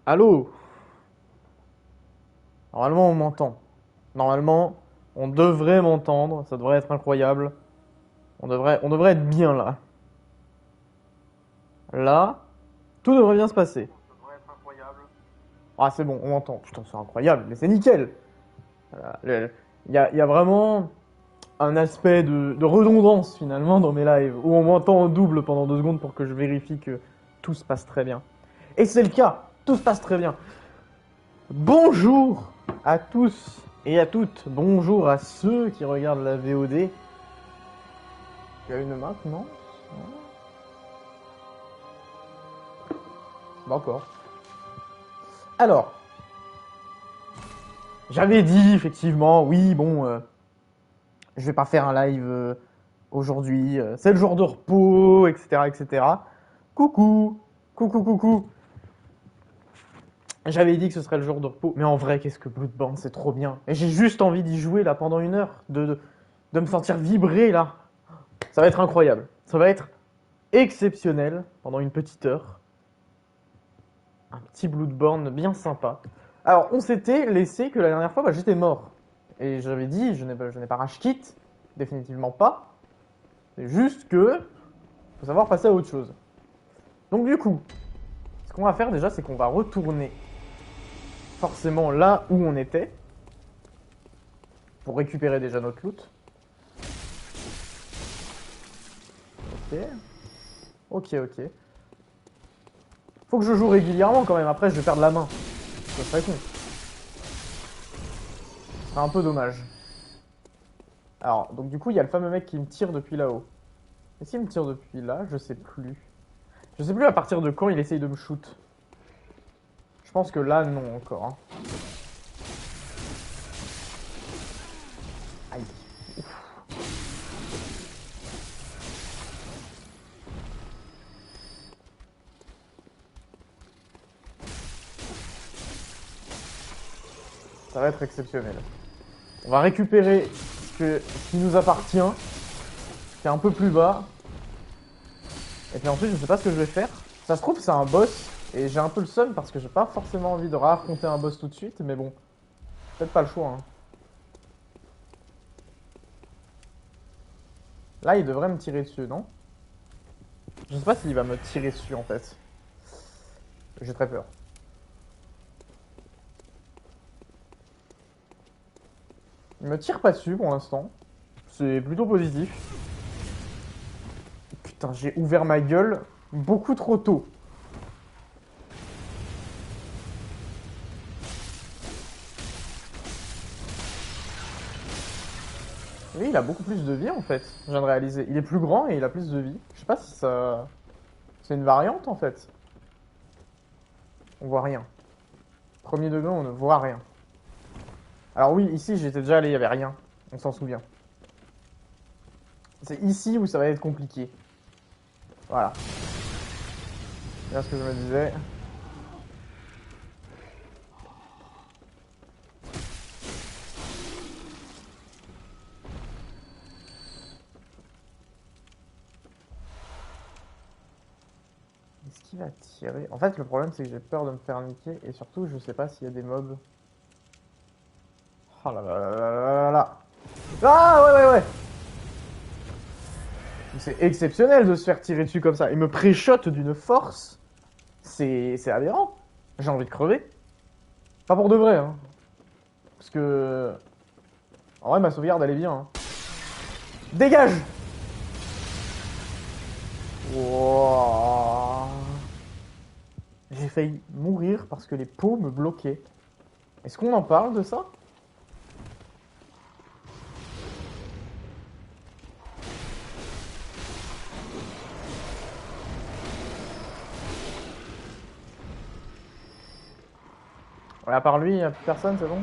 Allô? Normalement, on m'entend. Normalement, on devrait m'entendre. Ça devrait être incroyable. On devrait être bien là. Là, tout devrait bien se passer. Ah, c'est bon, on m'entend. Putain, c'est incroyable, mais c'est nickel. Il y a vraiment un aspect de redondance finalement dans mes lives où on m'entend en double pendant 2 secondes pour que je vérifie que tout se passe très bien. Et c'est le cas, tout se passe très bien. Bonjour à tous et à toutes. Bonjour à ceux qui regardent la VOD. Il y a une map, non? D'accord. Alors, j'avais dit effectivement, oui, bon, je vais pas faire un live aujourd'hui. C'est le jour de repos, etc., etc. Coucou, coucou, coucou. J'avais dit que ce serait le jour de repos, mais en vrai, qu'est-ce que Bloodborne, c'est trop bien. Et j'ai juste envie d'y jouer là pendant 1 heure, de me sentir vibrer là. Ça va être incroyable. Ça va être exceptionnel pendant une petite heure. Un petit Bloodborne bien sympa. Alors, on s'était laissé que la dernière fois, j'étais mort. Et j'avais dit, je n'ai pas rage quit, définitivement pas. C'est juste que, faut savoir passer à autre chose. Donc du coup, ce qu'on va faire déjà, c'est qu'on va retourner forcément là où on était, pour récupérer déjà notre loot. Ok, ok, ok. Faut que je joue régulièrement quand même, après je vais perdre la main. Ça serait con. Ce serait un peu dommage. Alors, donc du coup, il y a le fameux mec qui me tire depuis là-haut. Est-ce qu'il me tire depuis là? Je sais plus. Je sais plus à partir de quand il essaye de me shoot. Je pense que là, non encore. Hein. Aïe. Ça va être exceptionnel. On va récupérer ce qui nous appartient, qui est un peu plus bas. Et puis ensuite, je sais pas ce que je vais faire. Ça se trouve, c'est un boss. Et j'ai un peu le seum parce que j'ai pas forcément envie de réaffronter un boss tout de suite. Mais bon, peut-être pas le choix. Hein. Là, il devrait me tirer dessus, non? Je sais pas s'il va me tirer dessus en fait. J'ai très peur. Il me tire pas dessus pour l'instant. C'est plutôt positif. Putain, j'ai ouvert ma gueule beaucoup trop tôt. Lui, il a beaucoup plus de vie en fait. Je viens de réaliser. Il est plus grand et il a plus de vie. Je sais pas si ça. C'est une variante en fait. On voit rien. Premier degré, on ne voit rien. Alors oui, ici j'étais déjà allé, il y avait rien. On s'en souvient. C'est ici où ça va être compliqué. Voilà. C'est ce que je me disais. Est-ce qu'il va tirer? En fait, le problème c'est que j'ai peur de me faire niquer et surtout, je sais pas s'il y a des mobs. Oh là là là là là là. Ah ouais ouais ouais. C'est exceptionnel de se faire tirer dessus comme ça. Il me pré-shot d'une force. C'est aberrant. J'ai envie de crever. Pas pour de vrai, hein. Parce que. En vrai, ma sauvegarde, elle est bien. Hein. Dégage. Wow. J'ai failli mourir parce que les pots me bloquaient. Est-ce qu'on en parle de ça? Ouais, à part lui, il n'y a plus personne, c'est bon?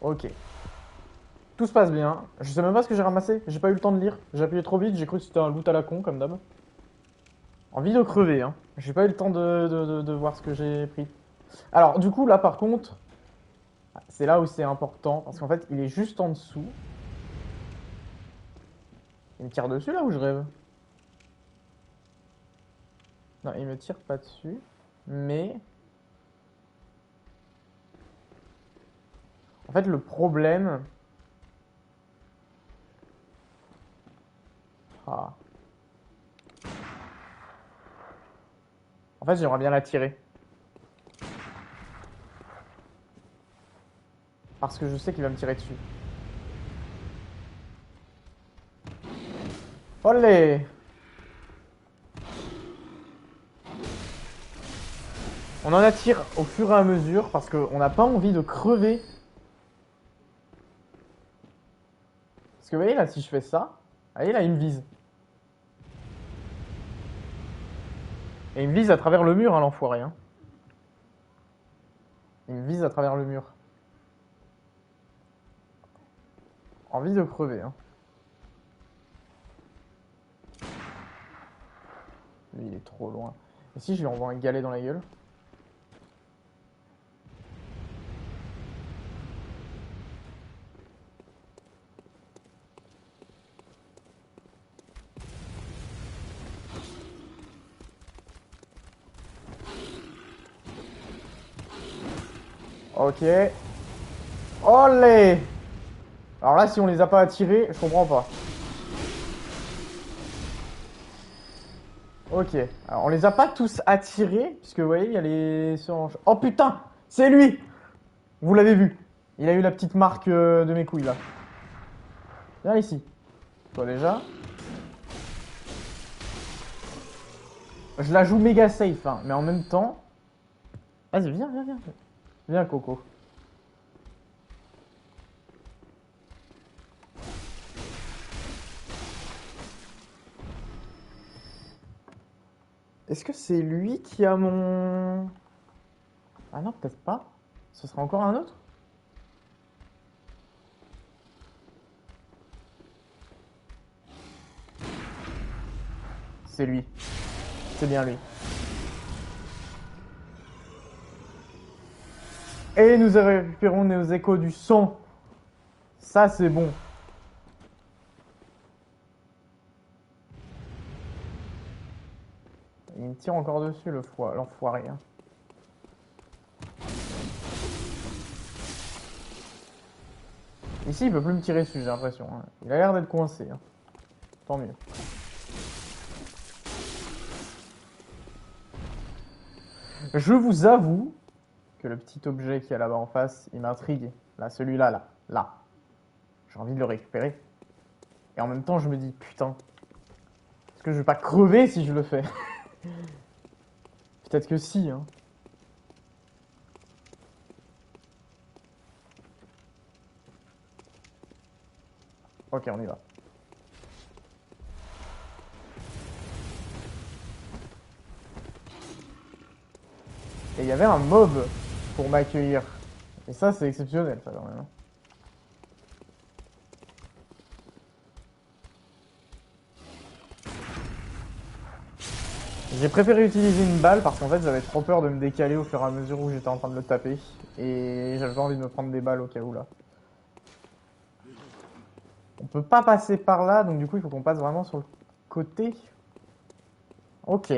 Ok. Tout se passe bien. Je sais même pas ce que j'ai ramassé. J'ai pas eu le temps de lire. J'ai appuyé trop vite. J'ai cru que c'était un loot à la con, comme d'hab. Envie de crever, hein. J'ai pas eu le temps de voir ce que j'ai pris. Alors, du coup, là, par contre, C'est là où c'est important, parce qu'en fait, il est juste en dessous. Il me tire dessus là où je rêve? Non, il me tire pas dessus. Mais... En fait, le problème... Ah. En fait, j'aimerais bien la tirer. Parce que je sais qu'il va me tirer dessus. Olé! On en attire au fur et à mesure parce qu'on n'a pas envie de crever. Parce que vous voyez là, si je fais ça, vous voyez là, il me vise. Et il me vise à travers le mur, hein, l'enfoiré. Hein. Il me vise à travers le mur. Envie de crever. Hein. Lui, il est trop loin. Et si je lui envoie un galet dans la gueule? Ok. Olé! Alors là, si on les a pas attirés, je comprends pas. Ok. Alors on les a pas tous attirés, puisque vous voyez, il y a les... Oh putain! C'est lui! Vous l'avez vu. Il a eu la petite marque de mes couilles là. Viens ici. Toi déjà. Je la joue méga safe, hein, mais en même temps... Vas-y, viens, viens, viens. Viens, Coco. Est-ce que c'est lui qui a mon... Ah non, peut-être pas. Ce sera encore un autre? C'est lui. C'est bien lui. Et nous récupérons nos échos du sang. Ça, c'est bon. Il me tire encore dessus, l'enfoiré. Hein. Ici, il peut plus me tirer dessus, j'ai l'impression. Hein. Il a l'air d'être coincé. Hein. Tant mieux. Je vous avoue que le petit objet qui est là-bas en face, il m'intrigue. Là, celui-là, là. Là. J'ai envie de le récupérer. Et en même temps, je me dis, putain, est-ce que je vais pas crever si je le fais? Peut-être que si, hein. Ok, on y va. Et il y avait un mob pour m'accueillir. Et ça, c'est exceptionnel, ça, quand même. Hein. J'ai préféré utiliser une balle parce qu'en fait, j'avais trop peur de me décaler au fur et à mesure où j'étais en train de le taper. Et j'avais pas envie de me prendre des balles au cas où, là. On peut pas passer par là, donc du coup, il faut qu'on passe vraiment sur le côté. Ok.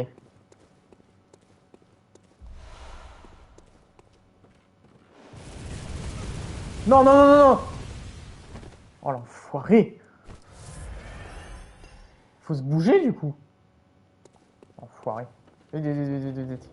Non, non, non, non, non. Oh, l'enfoiré. Faut se bouger, du coup. Enfoiré. Vite, vite, vite, vite, vite, vite.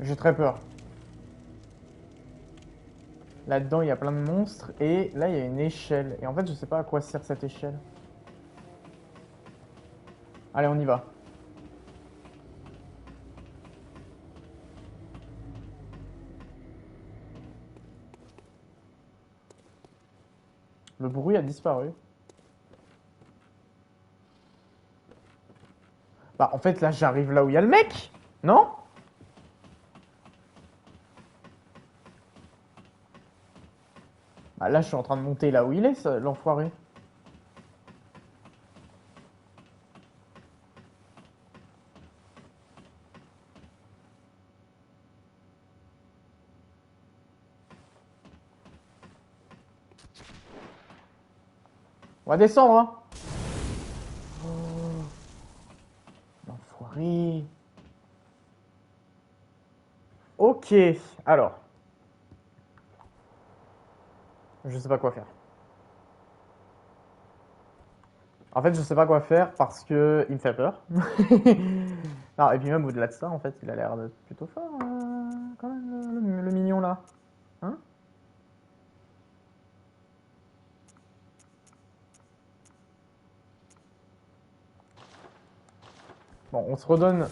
J'ai très peur. Là-dedans, il y a plein de monstres. Et là, il y a une échelle. Et en fait, je sais pas à quoi sert cette échelle. Allez, on y va. Le bruit a disparu. Bah, en fait, là, j'arrive là où il y a le mec. Non? Ah, là, je suis en train de monter là où il est, l'enfoiré. On va descendre, hein. Oh, l'enfoiré. Ok, alors. Je sais pas quoi faire. En fait, je sais pas quoi faire parce que il me fait peur. Non, et puis même au-delà de ça, en fait, il a l'air d'être plutôt fort, quand même, le mignon là. Hein? Bon, on se redonne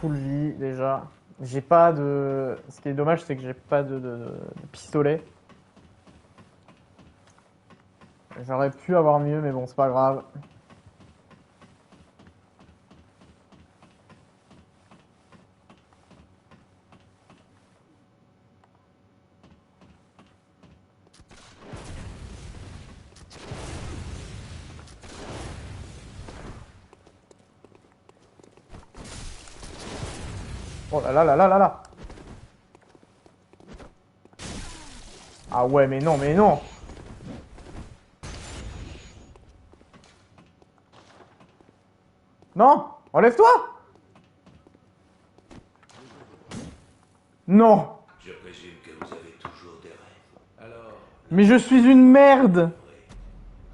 full vie déjà. J'ai pas de. Ce qui est dommage, c'est que j'ai pas de pistolet. J'aurais pu avoir mieux, mais bon, c'est pas grave. Oh là là là là là là. Ah ouais, mais non, mais non. Non, enlève-toi. Non. Je présume que vous avez toujours des rêves. Alors, Mais je suis une merde.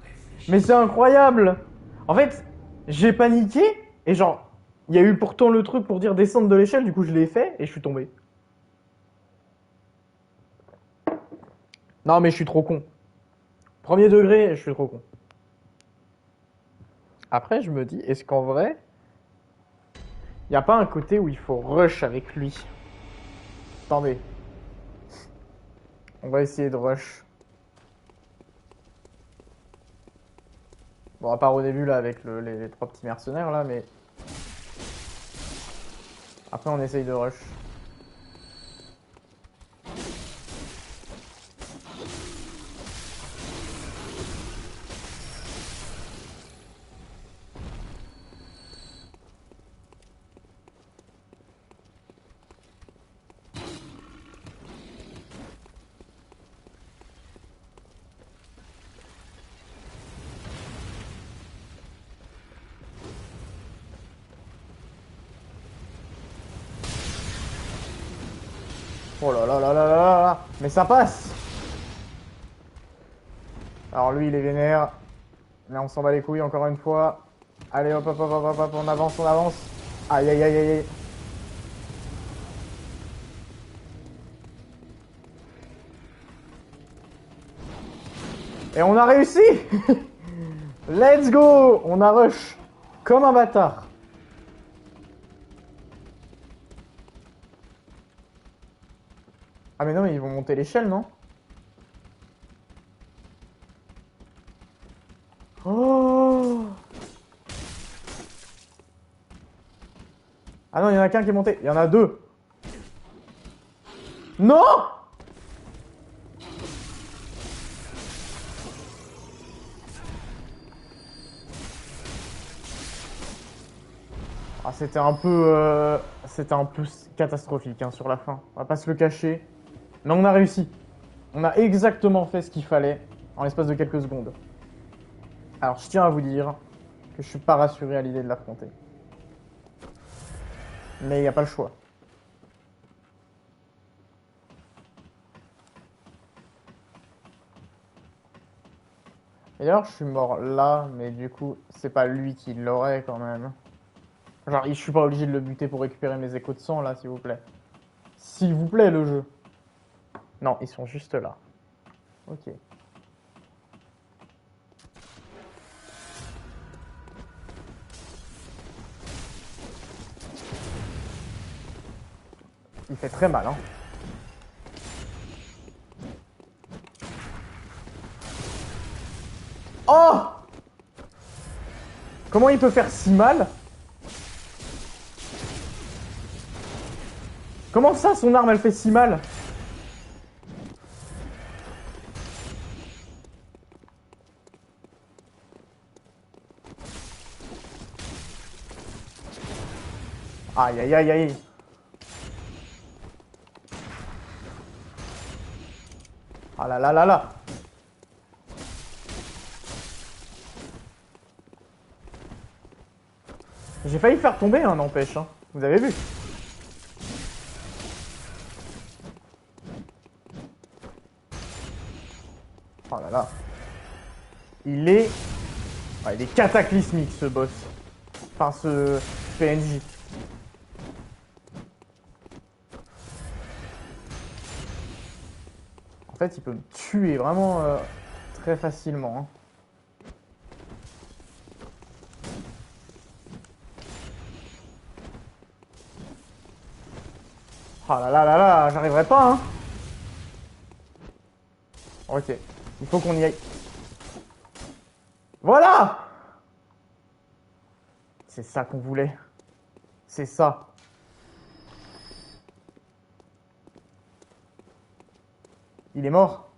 réfléchissez. Mais c'est incroyable. En fait, j'ai paniqué et genre, il y a eu pourtant le truc pour dire descendre de l'échelle, du coup je l'ai fait et je suis tombé. Non mais je suis trop con. Premier degré, je suis trop con. Après, je me dis, est-ce qu'en vrai, il n'y a pas un côté où il faut rush avec lui? Attendez. On va essayer de rush. Bon, à part au début là avec les trois petits mercenaires là, mais après on essaye de rush. Oh là là là là là là là. Mais ça passe. Alors lui il est vénère. Là on s'en bat les couilles encore une fois. Allez hop hop hop hop hop, hop, on avance, on avance. Aïe aïe aïe aïe aïe. Et on a réussi. Let's go. On a rush. Comme un bâtard. Ah mais non mais ils vont monter l'échelle non? Oh. Ah non il y en a qu'un qui est monté. Il y en a deux. Non. Ah, c'était un peu catastrophique hein, sur la fin. On va pas se le cacher. Mais on a réussi. On a exactement fait ce qu'il fallait en l'espace de quelques secondes. Alors je tiens à vous dire que je suis pas rassuré à l'idée de l'affronter. Mais il n'y a pas le choix. Et d'ailleurs je suis mort là, mais du coup c'est pas lui qui l'aurait quand même. Genre je suis pas obligé de le buter pour récupérer mes échos de sang là s'il vous plaît. S'il vous plaît le jeu. Non, ils sont juste là. Ok. Il fait très mal, hein. Oh! Comment il peut faire si mal? Comment ça, son arme, elle fait si mal? Aïe, aïe, aïe, aïe. Ah là là là là. J'ai failli faire tomber, hein, n'empêche. Hein. Vous avez vu? Oh là là. Il est... Ouais, il est cataclysmique, ce boss. Enfin, ce PNJ. En fait, il peut me tuer vraiment très facilement. Hein. Ah là là là là, j'arriverai pas, hein. Ok, il faut qu'on y aille. Voilà! C'est ça qu'on voulait. C'est ça. Il est mort.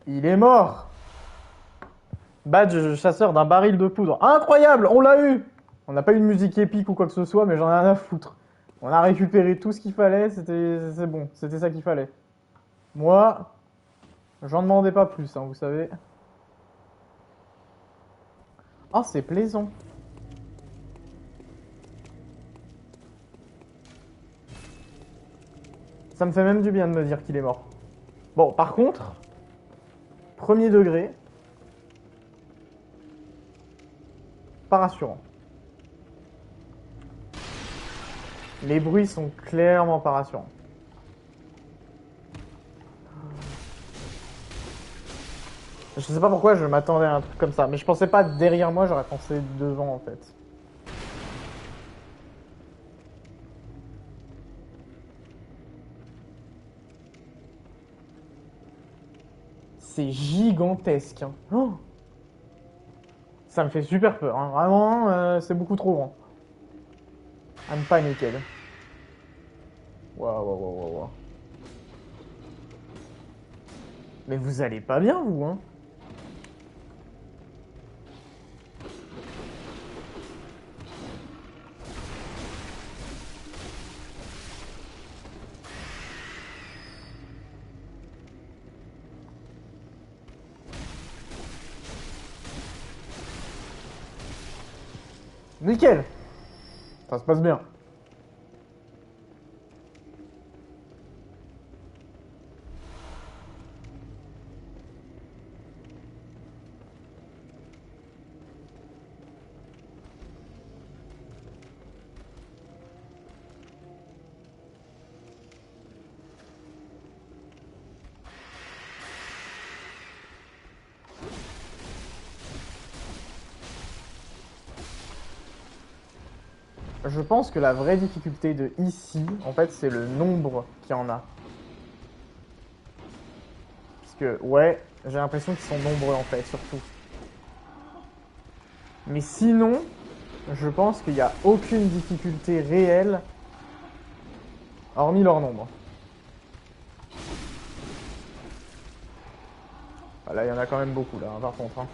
Il est mort. Badge chasseur d'un baril de poudre. Incroyable, on l'a eu. On n'a pas eu de musique épique ou quoi que ce soit, mais j'en ai rien à foutre. On a récupéré tout ce qu'il fallait, c'est bon, c'était ça qu'il fallait. Moi, j'en demandais pas plus, hein, vous savez. Oh, c'est plaisant. Ça me fait même du bien de me dire qu'il est mort. Bon, par contre, premier degré, pas rassurant. Les bruits sont clairement pas rassurants. Je sais pas pourquoi je m'attendais à un truc comme ça, mais je pensais pas derrière moi, j'aurais pensé devant en fait. C'est gigantesque. Hein. Oh, ça me fait super peur, hein. Vraiment, c'est beaucoup trop grand. I'm paniqued. Waouh, waouh, waouh, waouh. Mais vous allez pas bien, vous, hein? Nickel! Ça se passe bien. Je pense que la vraie difficulté de ici, en fait, c'est le nombre qu'il y en a. Parce que, ouais, j'ai l'impression qu'ils sont nombreux, en fait, surtout. Mais sinon, je pense qu'il n'y a aucune difficulté réelle, hormis leur nombre. Ah, là, il y en a quand même beaucoup, là, hein, par contre. Hein.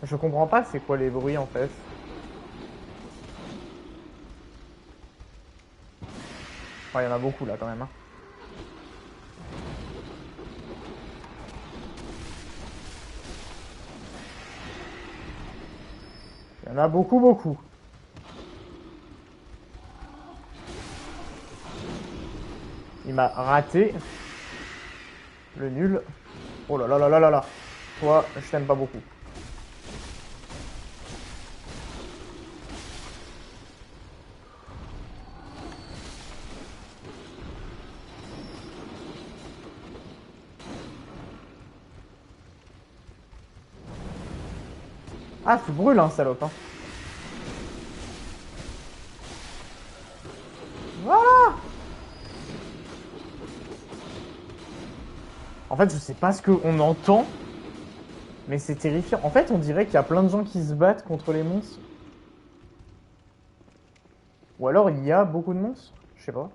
Je comprends pas c'est quoi les bruits, en fait. Enfin, il y en a beaucoup, là, quand même. Hein. Il y en a beaucoup, beaucoup. Il m'a raté. Le nul. Oh là là là là là là. Toi, je t'aime pas beaucoup. Ah, tu brûles, hein, salope. Hein. Voilà. En fait, je sais pas ce qu'on entend, Mais c'est terrifiant. En fait, on dirait qu'il y a plein de gens qui se battent contre les monstres. Ou alors il y a beaucoup de monstres. Je sais pas.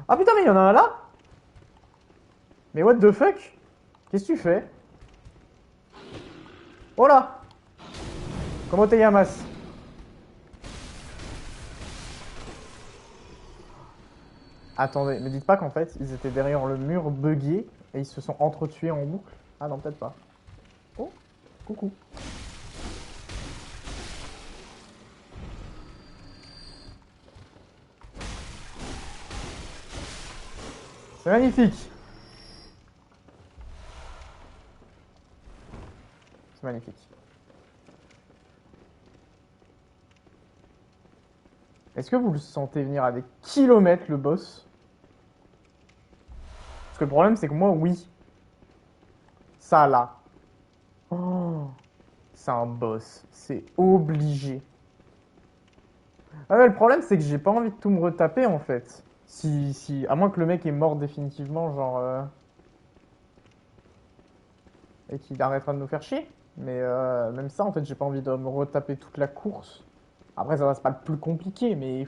Ah putain, mais il y en a un là. Mais what the fuck? Qu'est-ce que tu fais? Oh là! Comment t'es Yamas? Attendez, me dites pas qu'en fait ils étaient derrière le mur buggé et ils se sont entretués en boucle. Ah non, peut-être pas. Oh, coucou. C'est magnifique. C'est magnifique. Est-ce que vous le sentez venir à des kilomètres le boss? Parce que le problème c'est que moi oui. Ça là. Oh, c'est un boss. C'est obligé. Ah ouais, le problème c'est que j'ai pas envie de tout me retaper en fait. À moins que le mec est mort définitivement, genre. Et qu'il arrêtera de nous faire chier. Mais même ça, en fait, j'ai pas envie de me retaper toute la course. Après, ça reste pas le plus compliqué, mais.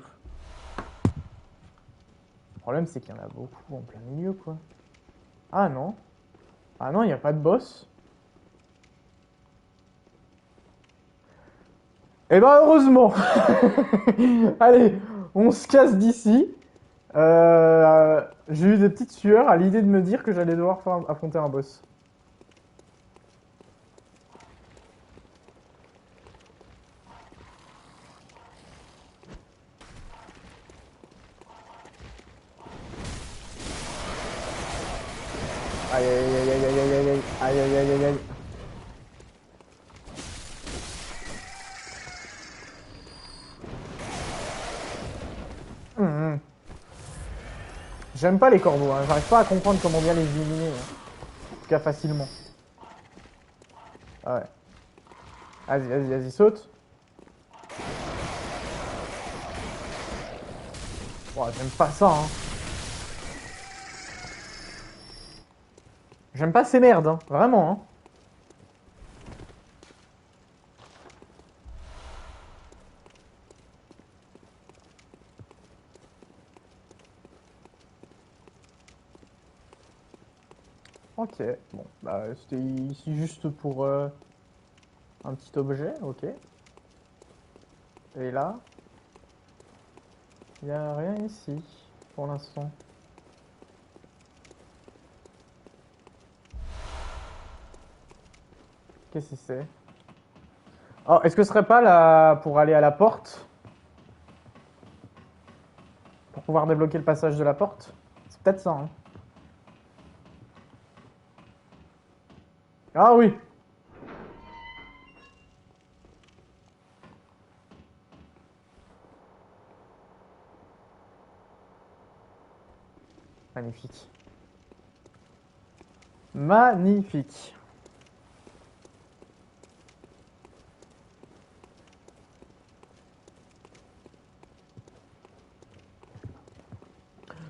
Le problème, c'est qu'il y en a beaucoup en plein milieu, quoi. Ah non. Ah non, il n'y a pas de boss. Eh ben, heureusement. Allez, on se casse d'ici. J'ai eu des petites sueurs à l'idée de me dire que j'allais devoir affronter un boss. Aïe aïe aïe aïe aïe aïe aïe aïe aïe aïe aïe aïe. Hum, hum. J'aime pas les corbeaux, hein. J'arrive pas à comprendre comment bien les éliminer. En tout cas, facilement. Ah ouais. Vas-y, vas-y, vas-y, saute. Ouah, j'aime pas ça, hein. J'aime pas ces merdes, hein. Vraiment, hein. Ok, bon, bah c'était ici juste pour un petit objet, ok. Et là, il y a rien ici, pour l'instant. Qu'est-ce que c'est? Oh, est-ce que ce serait pas là pour aller à la porte? Pour pouvoir débloquer le passage de la porte? C'est peut-être ça, hein. Ah oui! Magnifique. Magnifique.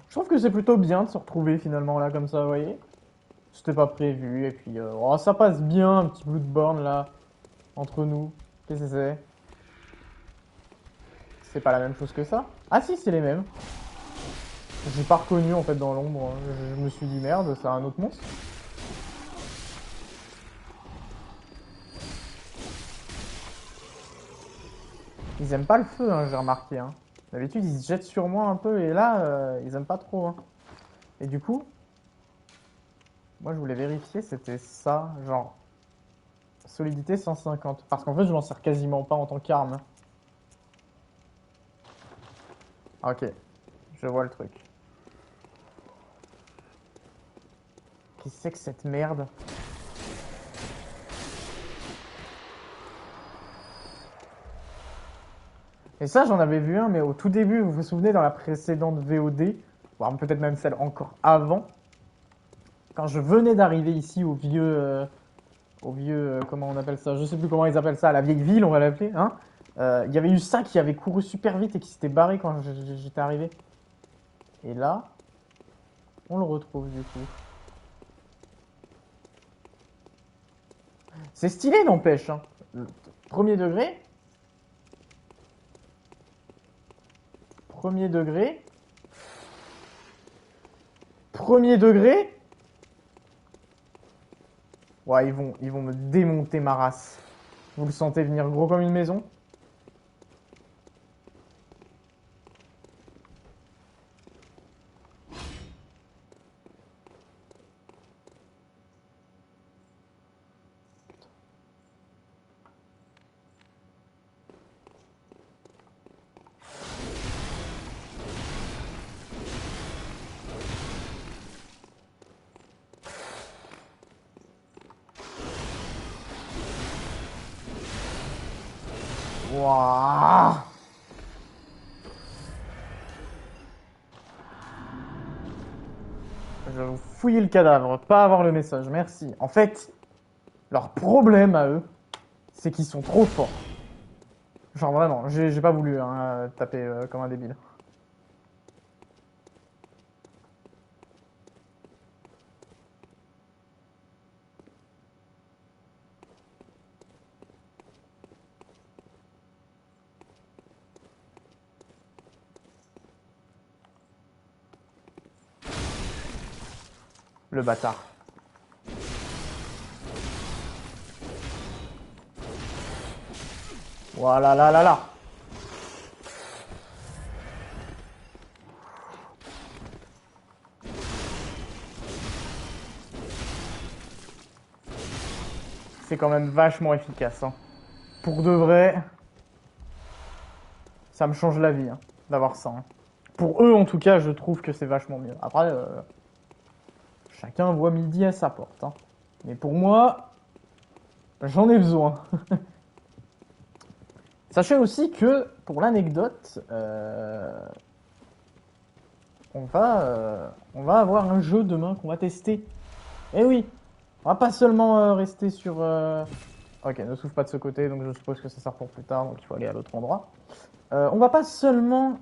Je trouve que c'est plutôt bien de se retrouver finalement là comme ça, vous voyez? C'était pas prévu, et puis oh, ça passe bien, un petit Bloodborne là, entre nous. Qu'est-ce que c'est? C'est pas la même chose que ça? Ah si, c'est les mêmes. J'ai pas reconnu en fait dans l'ombre. Je me suis dit merde, c'est un autre monstre. Ils aiment pas le feu, hein, j'ai remarqué. Hein. D'habitude, ils se jettent sur moi un peu, et là, ils aiment pas trop. Hein. Et du coup, moi je voulais vérifier, c'était ça, genre solidité 150. Parce qu'en fait, je m'en sers quasiment pas en tant qu'arme. Ah, ok, je vois le truc. Qu'est-ce que c'est que cette merde? Et ça, j'en avais vu un, mais au tout début, vous vous souvenez, dans la précédente VOD, voire peut-être même celle encore avant, quand je venais d'arriver ici au vieux, comment on appelle ça? Je sais plus comment ils appellent ça, la vieille ville, on va l'appeler, hein? Il y avait eu ça qui avait couru super vite et qui s'était barré quand j'étais arrivé. Et là, on le retrouve du coup. C'est stylé, n'empêche. Hein. Premier degré. Premier degré. Premier degré. Ouais, ils vont me démonter ma race. Vous le sentez venir gros comme une maison? Wouah! Je vais vous fouiller le cadavre, pas avoir le message, merci. En fait, leur problème à eux, c'est qu'ils sont trop forts. Genre vraiment, j'ai pas voulu hein, taper comme un débile. Le bâtard. Voilà là là là. C'est quand même vachement efficace. Hein. Pour de vrai, ça me change la vie hein, d'avoir ça. Hein. Pour eux, en tout cas, je trouve que c'est vachement mieux. Après, chacun voit midi à sa porte. Hein. Mais pour moi, j'en ai besoin. Sachez aussi que, pour l'anecdote, on va avoir un jeu demain qu'on va tester. Eh oui, on va pas seulement rester sur... Ok, ne souffle pas de ce côté, donc je suppose que ça sert pour plus tard, donc il faut aller à l'autre endroit. On va pas seulement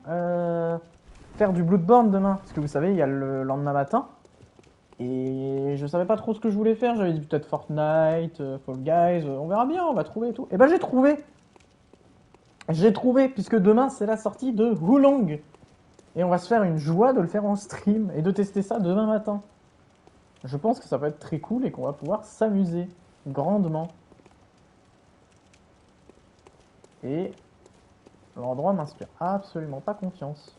faire du Bloodborne demain, parce que vous savez, il y a le lendemain matin. Et je savais pas trop ce que je voulais faire, j'avais dit peut-être Fortnite, Fall Guys, on verra bien, on va trouver et tout. Et ben j'ai trouvé. J'ai trouvé, puisque demain c'est la sortie de Hulong. Et on va se faire une joie de le faire en stream et de tester ça demain matin. Je pense que ça va être très cool et qu'on va pouvoir s'amuser grandement. Et l'endroit m'inspire absolument pas confiance.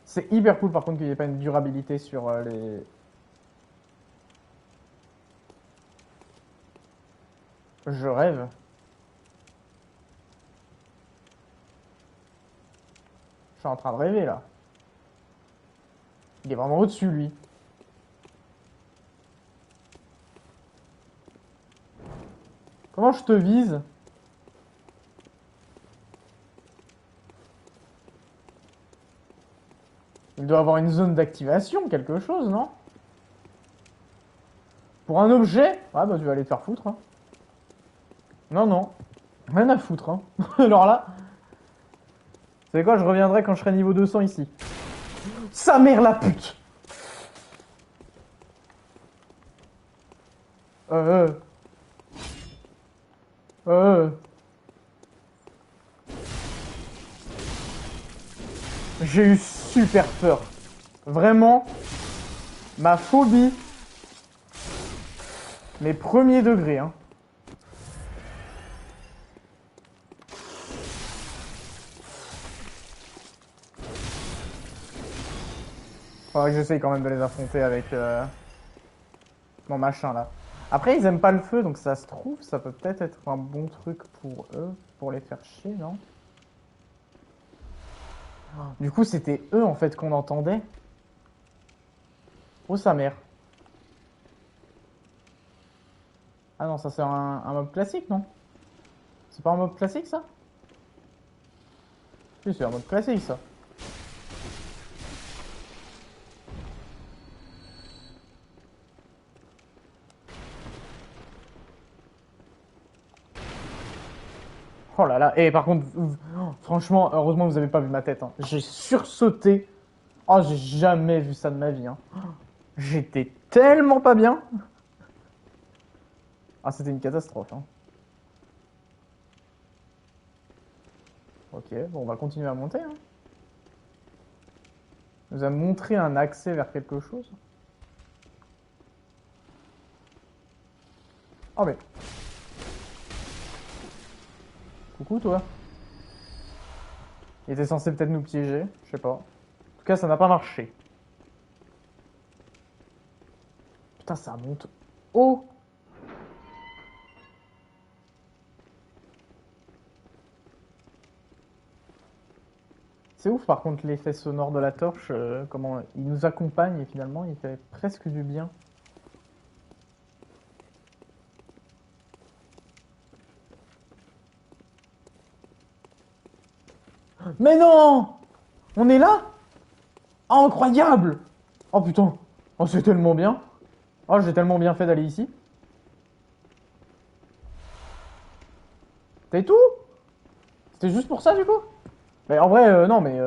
C'est hyper cool par contre qu'il n'y ait pas une durabilité sur les... Je rêve. Je suis en train de rêver là. Il est vraiment au-dessus lui. Comment je te vise? Il doit avoir une zone d'activation, quelque chose, non? Pour un objet? Ah bah tu vas aller te faire foutre. Hein. Non, non. Rien à foutre. Hein. Alors là... Vous savez quoi, je reviendrai quand je serai niveau 200 ici. Sa mère la pute! Euh... Euh... J'ai eu super peur. Vraiment, ma phobie. Mes premiers degrés, hein. Faudrait que j'essaye quand même de les affronter avec mon machin là. Après, ils aiment pas le feu, donc ça se trouve, ça peut peut-être être un bon truc pour eux, pour les faire chier, non? Du coup, c'était eux en fait qu'on entendait. Oh sa mère. Ah non, ça c'est un mob classique, non? C'est pas un mob classique ça? Oui, c'est un mob classique ça. Oh là là, et par contre, franchement, heureusement vous avez pas vu ma tête. Hein. J'ai sursauté. Oh, j'ai jamais vu ça de ma vie. Hein. J'étais tellement pas bien. Ah, c'était une catastrophe, hein. Ok, bon, on va continuer à monter, hein. Il nous a montré un accès vers quelque chose. Oh, mais... Coucou, toi. Il était censé peut-être nous piéger, je sais pas. En tout cas, ça n'a pas marché. Putain, ça monte haut. C'est ouf, par contre, l'effet sonore de la torche, comment il nous accompagne et finalement, il fait presque du bien. Mais non! On est là? Ah, incroyable! Oh putain! Oh, c'est tellement bien! Oh, j'ai tellement bien fait d'aller ici. T'as tout? C'était juste pour ça, du coup? Mais en vrai, non, mais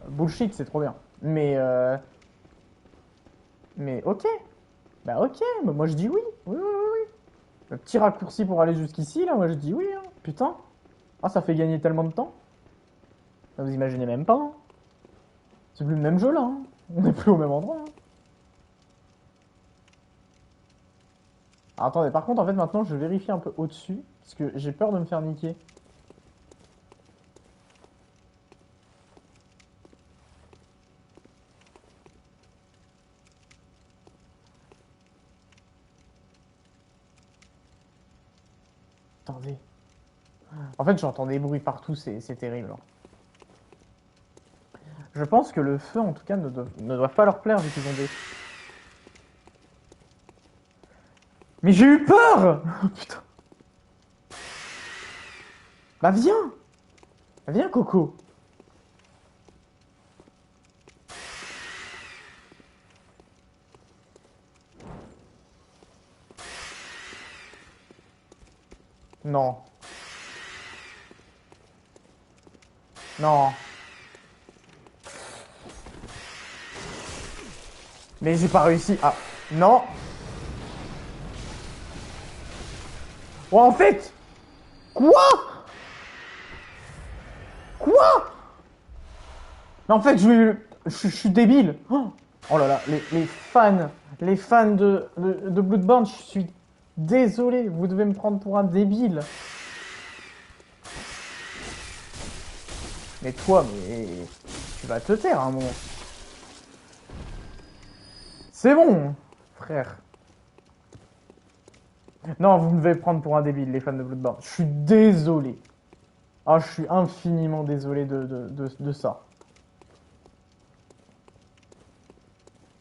bullshit, c'est trop bien. Mais ok. Bah ok, bah, moi je dis oui. Oui, oui, oui, oui. Le petit raccourci pour aller jusqu'ici, là, moi je dis oui, hein. Putain. Ah, ça fait gagner tellement de temps. Vous imaginez même pas, hein. C'est plus le même jeu, là, hein. On n'est plus au même endroit, hein. Alors, attendez, par contre, en fait, maintenant, je vérifie un peu au-dessus, parce que j'ai peur de me faire niquer. Attendez. En fait, j'entends des bruits partout, c'est terrible, hein. Je pense que le feu, en tout cas, ne doit pas leur plaire, vu qu'ils ont des... Mais j'ai eu peur! Putain. Bah viens! Viens, Coco! Non. Non. Mais j'ai pas réussi. Ah, non. Oh, en fait. Quoi? Quoi? Mais en fait, je suis débile. Oh là là, les fans de Bloodborne, je suis désolé. Vous devez me prendre pour un débile. Mais toi, mais tu vas te taire à un moment. C'est bon, frère. Non, vous me devez prendre pour un débile, les fans de Bloodborne. Je suis désolé. Ah, je suis infiniment désolé de ça.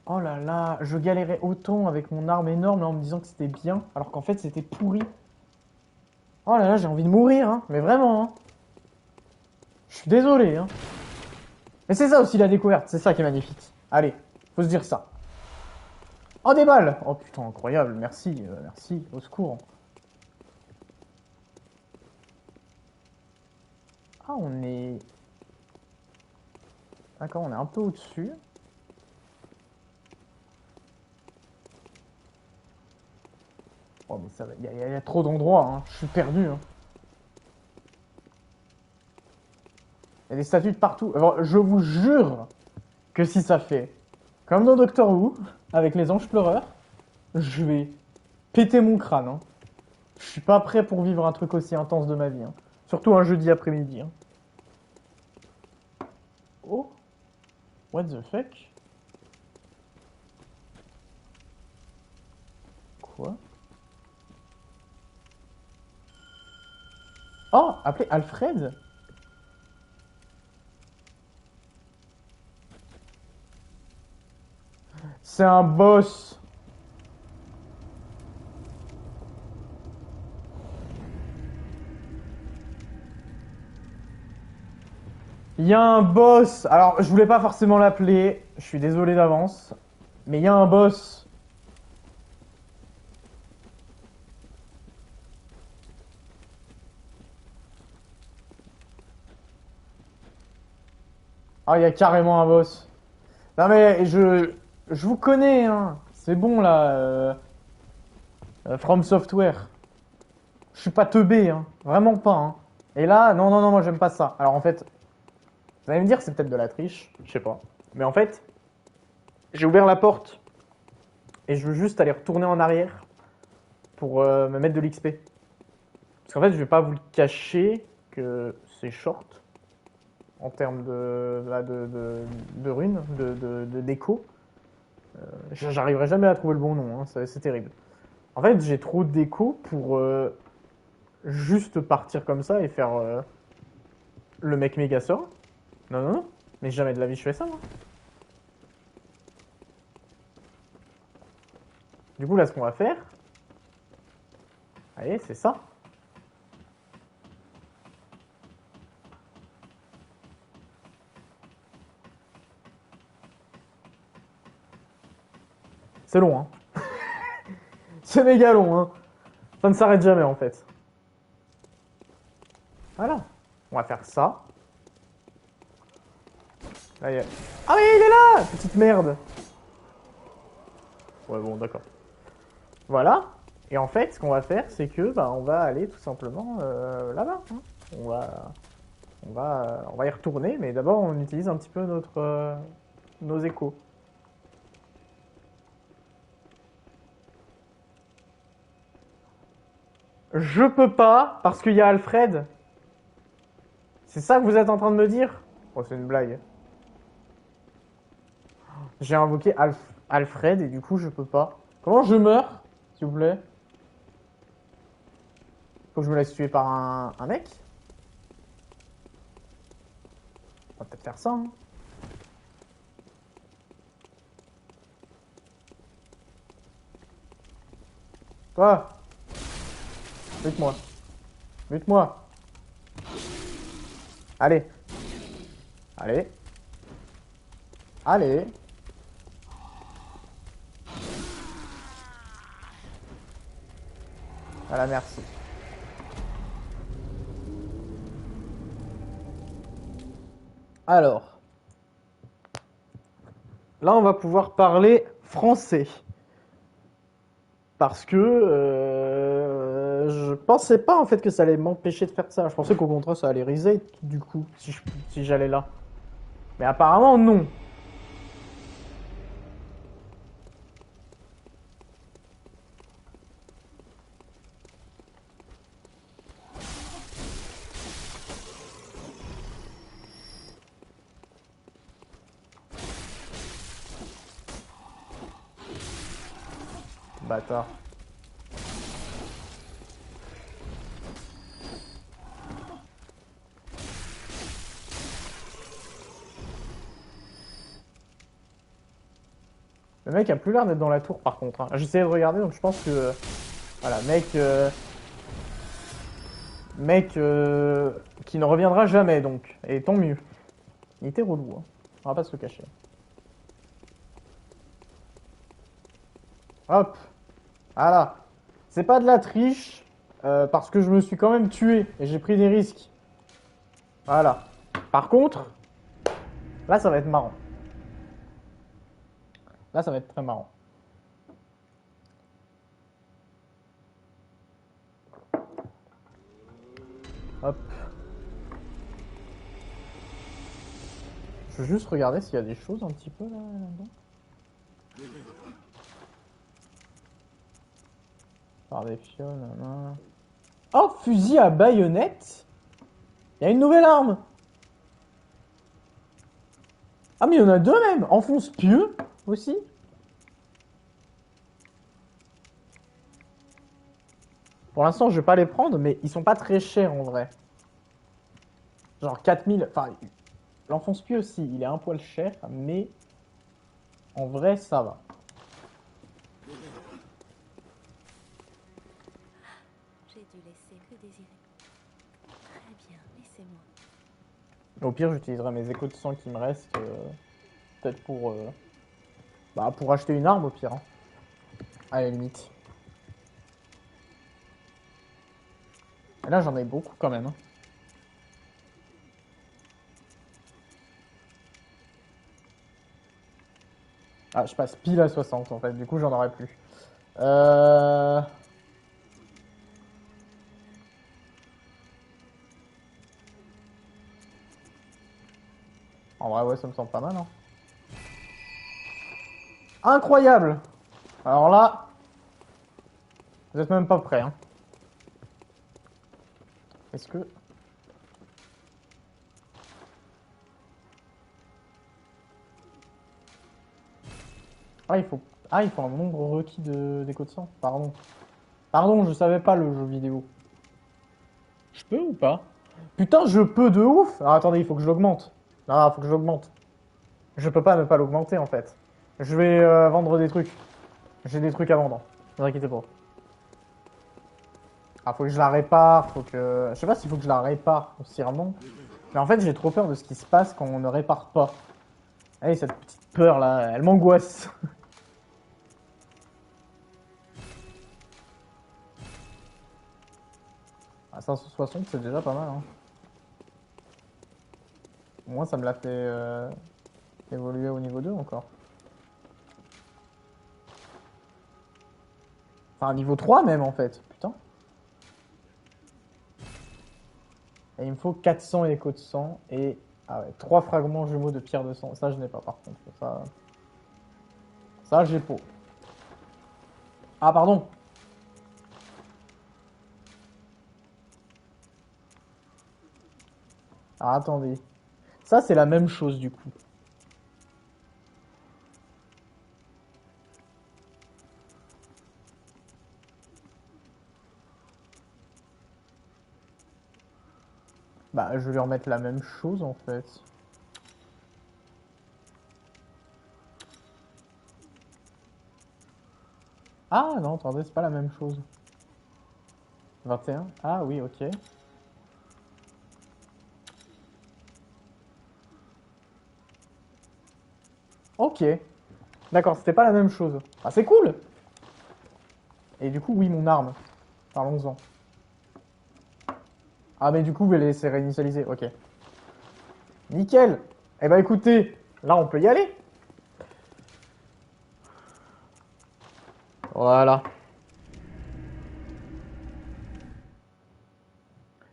Oh là là, je galérais autant avec mon arme énorme là, en me disant que c'était bien, alors qu'en fait c'était pourri. Oh là là, j'ai envie de mourir, hein. Mais vraiment, hein. Je suis désolé, hein. Mais c'est ça aussi la découverte, c'est ça qui est magnifique. Allez, faut se dire ça. Oh, des balles! Oh putain, incroyable, merci, merci, au secours. Ah, on est... D'accord, on est un peu au-dessus. Oh, mais ça va, il y a trop d'endroits, hein. Je suis perdu, hein. Il y a des statues de partout. Alors, je vous jure que si ça fait comme dans Doctor Who, avec les anges pleureurs, je vais péter mon crâne, hein. Je suis pas prêt pour vivre un truc aussi intense de ma vie, hein. Surtout un jeudi après-midi, hein. Oh, what the fuck? Quoi? Oh, appelé Alfred? C'est un boss. Il y a un boss. Alors, je voulais pas forcément l'appeler. Je suis désolé d'avance. Mais il y a un boss. Ah, il y a carrément un boss. Non mais je vous connais, hein. C'est bon là. From Software. Je suis pas teubé, hein. Vraiment pas, hein. Et là, non, non, non, moi j'aime pas ça. Alors en fait, vous allez me dire c'est peut-être de la triche, je sais pas. Mais en fait, j'ai ouvert la porte et je veux juste aller retourner en arrière pour me mettre de l'XP. Parce qu'en fait, je vais pas vous le cacher que c'est short en termes de runes, de déco. J'arriverai jamais à trouver le bon nom, hein, c'est terrible. En fait, j'ai trop de déco pour juste partir comme ça et faire le mec méga sort. Non, non, non. Mais jamais de la vie je fais ça, moi. Du coup, là, ce qu'on va faire, allez, c'est ça. C'est long, hein. C'est méga long, hein. Ça ne s'arrête jamais, en fait. Voilà. On va faire ça. Là, ah oui, il est là. Petite merde. Ouais, bon, d'accord. Voilà. Et en fait, ce qu'on va faire, c'est que bah, on va aller tout simplement là-bas, hein. On va, on va y retourner, mais d'abord, on utilise un petit peu nos échos. Je peux pas, parce qu'il y a Alfred. C'est ça que vous êtes en train de me dire? Oh, c'est une blague. J'ai invoqué Alfred et du coup, je peux pas. Comment je meurs, s'il vous plaît? Faut que je me laisse tuer par un mec? On va peut-être faire ça, hein. Toi, bute-moi. Bute-moi. Allez. Allez. Allez. Voilà, merci. Alors, là, on va pouvoir parler français. Parce que je pensais pas en fait que ça allait m'empêcher de faire ça. Je pensais qu'au contraire ça allait reset du coup si j'allais là. Mais apparemment non. Bâtard. Le mec a plus l'air d'être dans la tour par contre, hein. J'essayais de regarder donc je pense que voilà mec qui ne reviendra jamais donc et tant mieux. Il était relou, hein. On va pas se le cacher. Hop, voilà. C'est pas de la triche parce que je me suis quand même tué et j'ai pris des risques. Voilà. Par contre, là ça va être marrant. Là ça va être très marrant. Hop. Je veux juste regarder s'il y a des choses un petit peu là-dedans. Par des fioles, nan. Oh, fusil à baïonnette. Il y a une nouvelle arme. Ah, mais il y en a deux même. Enfonce pieux aussi. Pour l'instant, je vais pas les prendre, mais ils sont pas très chers en vrai. Genre 4000. Enfin, l'enfonce pieux aussi, il est un poil cher, mais en vrai, ça va. J'ai dû laisser que désirer. Très bien, laissez-moi. Au pire, j'utiliserai mes échos de sang qui me restent, peut-être pour acheter une arme au pire, hein. À la limite. Et là, j'en ai beaucoup quand même, hein. Ah, je passe pile à 60 en fait, du coup, j'en aurai plus. Euh... En vrai, ouais, ça me semble pas mal, hein. Incroyable! Alors là, vous êtes même pas prêts, hein. Est-ce que... Ah, il faut un nombre requis d'écho de sang. Pardon. Pardon, je savais pas le jeu vidéo. Je peux ou pas? Putain, je peux de ouf! Ah, attendez, il faut que je l'augmente. Ah, faut que je l'augmente. Je peux pas ne pas l'augmenter, en fait. Je vais vendre des trucs. J'ai des trucs à vendre. Ne vous inquiétez pas. Ah, faut que je la répare, faut que... Je sais pas s'il faut que je la répare grossièrement. Mais en fait, j'ai trop peur de ce qui se passe quand on ne répare pas. Allez, cette petite peur là, elle m'angoisse. À 560, c'est déjà pas mal, hein. Au moins, ça me l'a fait évoluer au niveau 2 encore. Enfin, niveau 3 même, en fait. Putain. Et il me faut 400 échos de sang et... Ah ouais, 3 fragments jumeaux de pierre de sang. Ça, je n'ai pas, par contre. Ça j'ai pas. Ah, pardon. Ah, attendez. Ça, c'est la même chose, du coup. Bah, je vais lui remettre la même chose, en fait. Ah, non, attendez, c'est pas la même chose. 21. Ah, oui, ok. Ok. D'accord, c'était pas la même chose. Ah, c'est cool! Et du coup, oui, mon arme. Parlons-en. Ah, mais du coup, elle s'est réinitialisée. Ok. Nickel! Eh ben, écoutez, là, on peut y aller. Voilà.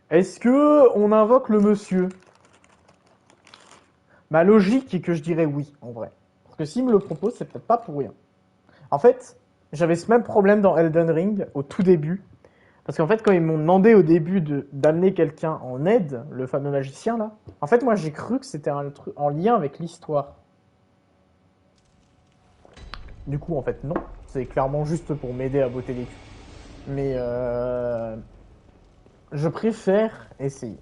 Est-ce que on invoque le monsieur? Ma logique est que je dirais oui, en vrai. Parce que s'il me le propose, c'est peut-être pas pour rien. En fait, j'avais ce même problème dans Elden Ring, au tout début. Parce qu'en fait, quand ils m'ont demandé au début d'amener quelqu'un en aide, le fameux magicien là, en fait, moi j'ai cru que c'était un truc en lien avec l'histoire. Du coup, en fait, non. C'est clairement juste pour m'aider à botter les culs. Mais je préfère essayer.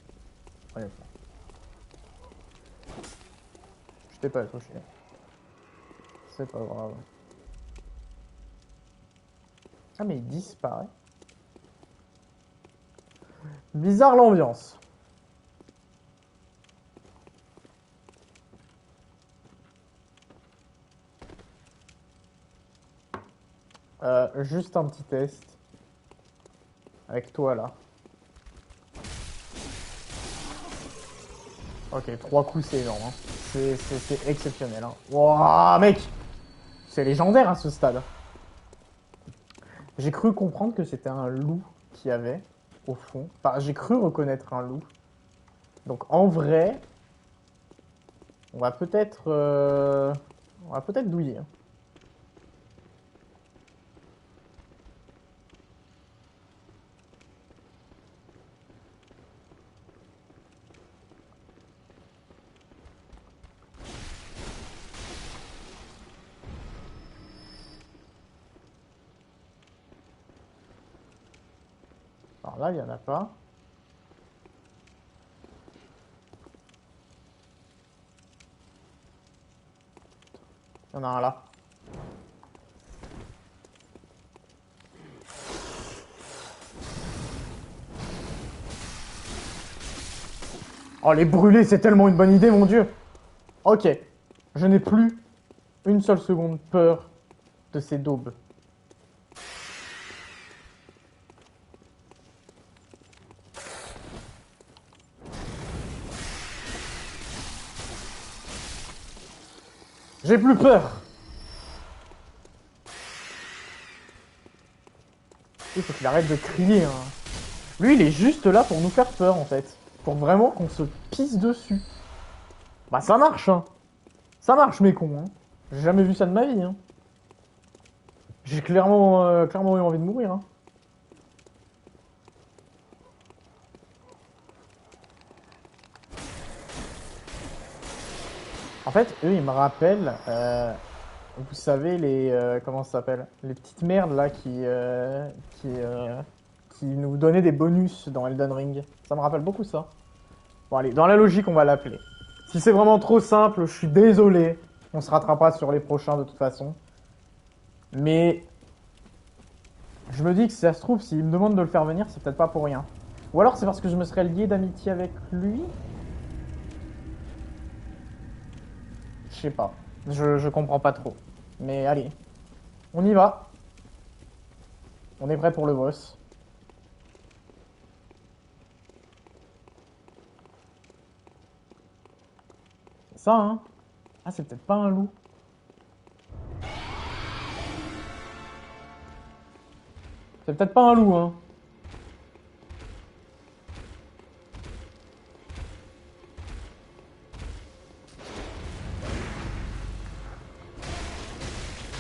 Honnêtement. Je t'ai pas accroché. C'est pas grave. Ah, mais il disparaît. Bizarre l'ambiance. Juste un petit test. Avec toi là. Ok, 3 coups c'est énorme. Hein. C'est exceptionnel. Hein. Wouah, mec! C'est légendaire à ce stade. J'ai cru comprendre que c'était un loup qu'il y avait au fond. Enfin, j'ai cru reconnaître un loup. Donc en vrai, on va peut-être douiller. Hein. Alors là, il n'y en a pas. Il y en a un là. Oh, les brûler, c'est tellement une bonne idée, mon dieu. Ok. Je n'ai plus une seule seconde peur de ces daubes. J'ai plus peur. Il faut qu'il arrête de crier. Hein. Lui, il est juste là pour nous faire peur, en fait. Pour vraiment qu'on se pisse dessus. Bah ça marche, hein. Ça marche, mes cons, hein. J'ai jamais vu ça de ma vie, hein. J'ai clairement eu envie de mourir, hein. En fait, eux, ils me rappellent, vous savez, comment ça s'appelle? Les petites merdes, là, qui nous donnaient des bonus dans Elden Ring. Ça me rappelle beaucoup ça. Bon, allez, dans la logique, on va l'appeler. Si c'est vraiment trop simple, je suis désolé. On se rattrapera sur les prochains, de toute façon. Mais... je me dis que si ça se trouve, s'il me demande de le faire venir, c'est peut-être pas pour rien. Ou alors c'est parce que je me serais lié d'amitié avec lui. Je sais pas. Je comprends pas trop. Mais allez. On y va. On est prêt pour le boss. C'est ça, hein? Ah, c'est peut-être pas un loup. C'est peut-être pas un loup, hein.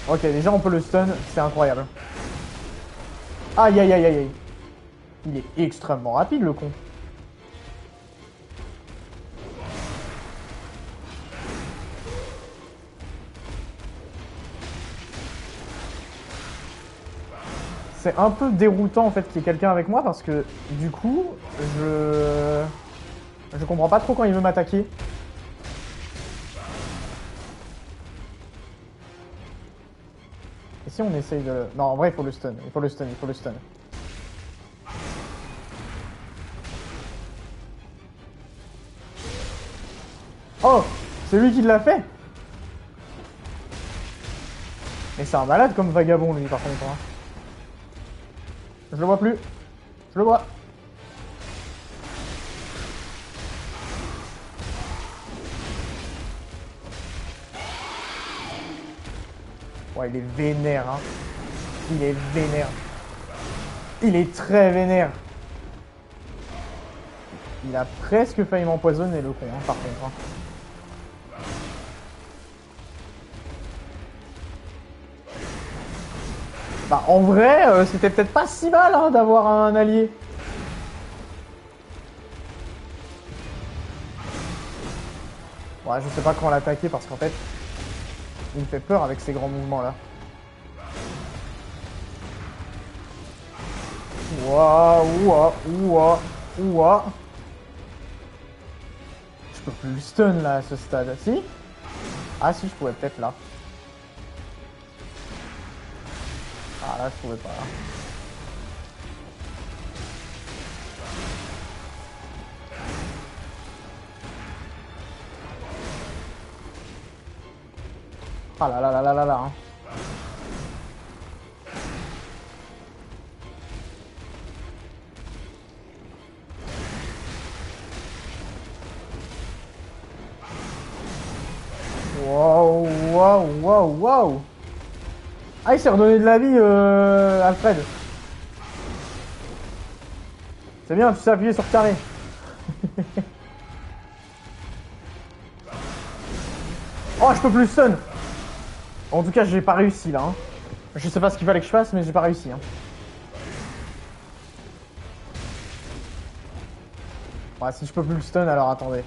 Ok, déjà on peut le stun, c'est incroyable. Aïe aïe aïe aïe aïe. Il est extrêmement rapide le con. C'est un peu déroutant en fait qu'il y ait quelqu'un avec moi parce que du coup, je comprends pas trop quand il veut m'attaquer. Et si on essaye de... non, en vrai, il faut le stun, il faut le stun, il faut le stun. Oh, c'est lui qui l'a fait. Mais c'est un malade comme vagabond lui par contre. Hein. Je le vois plus. Je le vois. Ouais, il est vénère, hein. Il est vénère. Il est très vénère. Il a presque failli m'empoisonner le con, hein, par contre. Hein. Bah, en vrai, c'était peut-être pas si mal hein, d'avoir un allié. Ouais, je sais pas quand l'attaquer parce qu'en fait, il me fait peur avec ces grands mouvements là. Ouah, ouah, ouah, ouah. Je peux plus le stun là à ce stade. Si? Ah si, je pouvais peut-être là. Ah là, je pouvais pas. Ah là là là là là là. Hein. Waouh, waouh, waouh, waouh. Ah, il s'est redonné de la vie, Alfred. C'est bien, tu sais appuyer sur carré. Oh, je peux plus le stun. En tout cas, j'ai pas réussi là. Hein. Je sais pas ce qu'il fallait que je fasse, mais j'ai pas réussi. Hein. Ouais, si je peux plus le stun, alors attendez.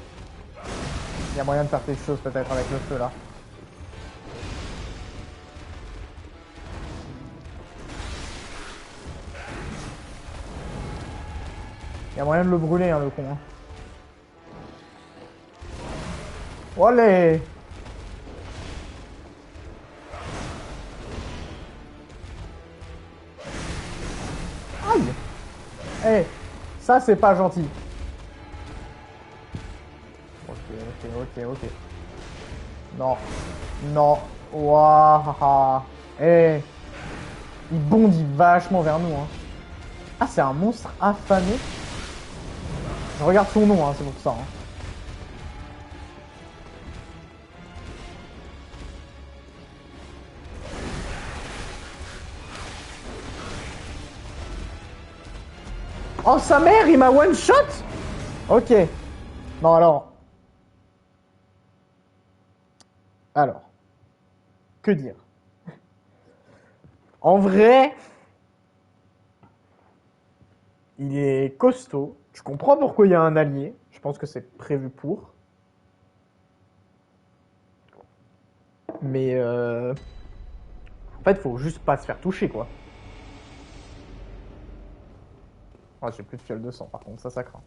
Il y a moyen de faire quelque chose peut-être avec le feu là. Il y a moyen de le brûler, hein, le con. Hein. Olé! Aïe! Eh, hey, ça c'est pas gentil. Ok. Non. Non. Waouh. Eh. Il bondit vachement vers nous. Hein. Ah, c'est un monstre affamé. Je regarde son nom, hein, c'est pour ça. Hein. Oh, sa mère, il m'a one-shot. Ok. Non, alors. Alors, que dire? En vrai, il est costaud. Tu comprends pourquoi il y a un allié. Je pense que c'est prévu pour. Mais en fait, faut juste pas se faire toucher, quoi. Ah, j'ai plus de fiole de sang, par contre, ça craint.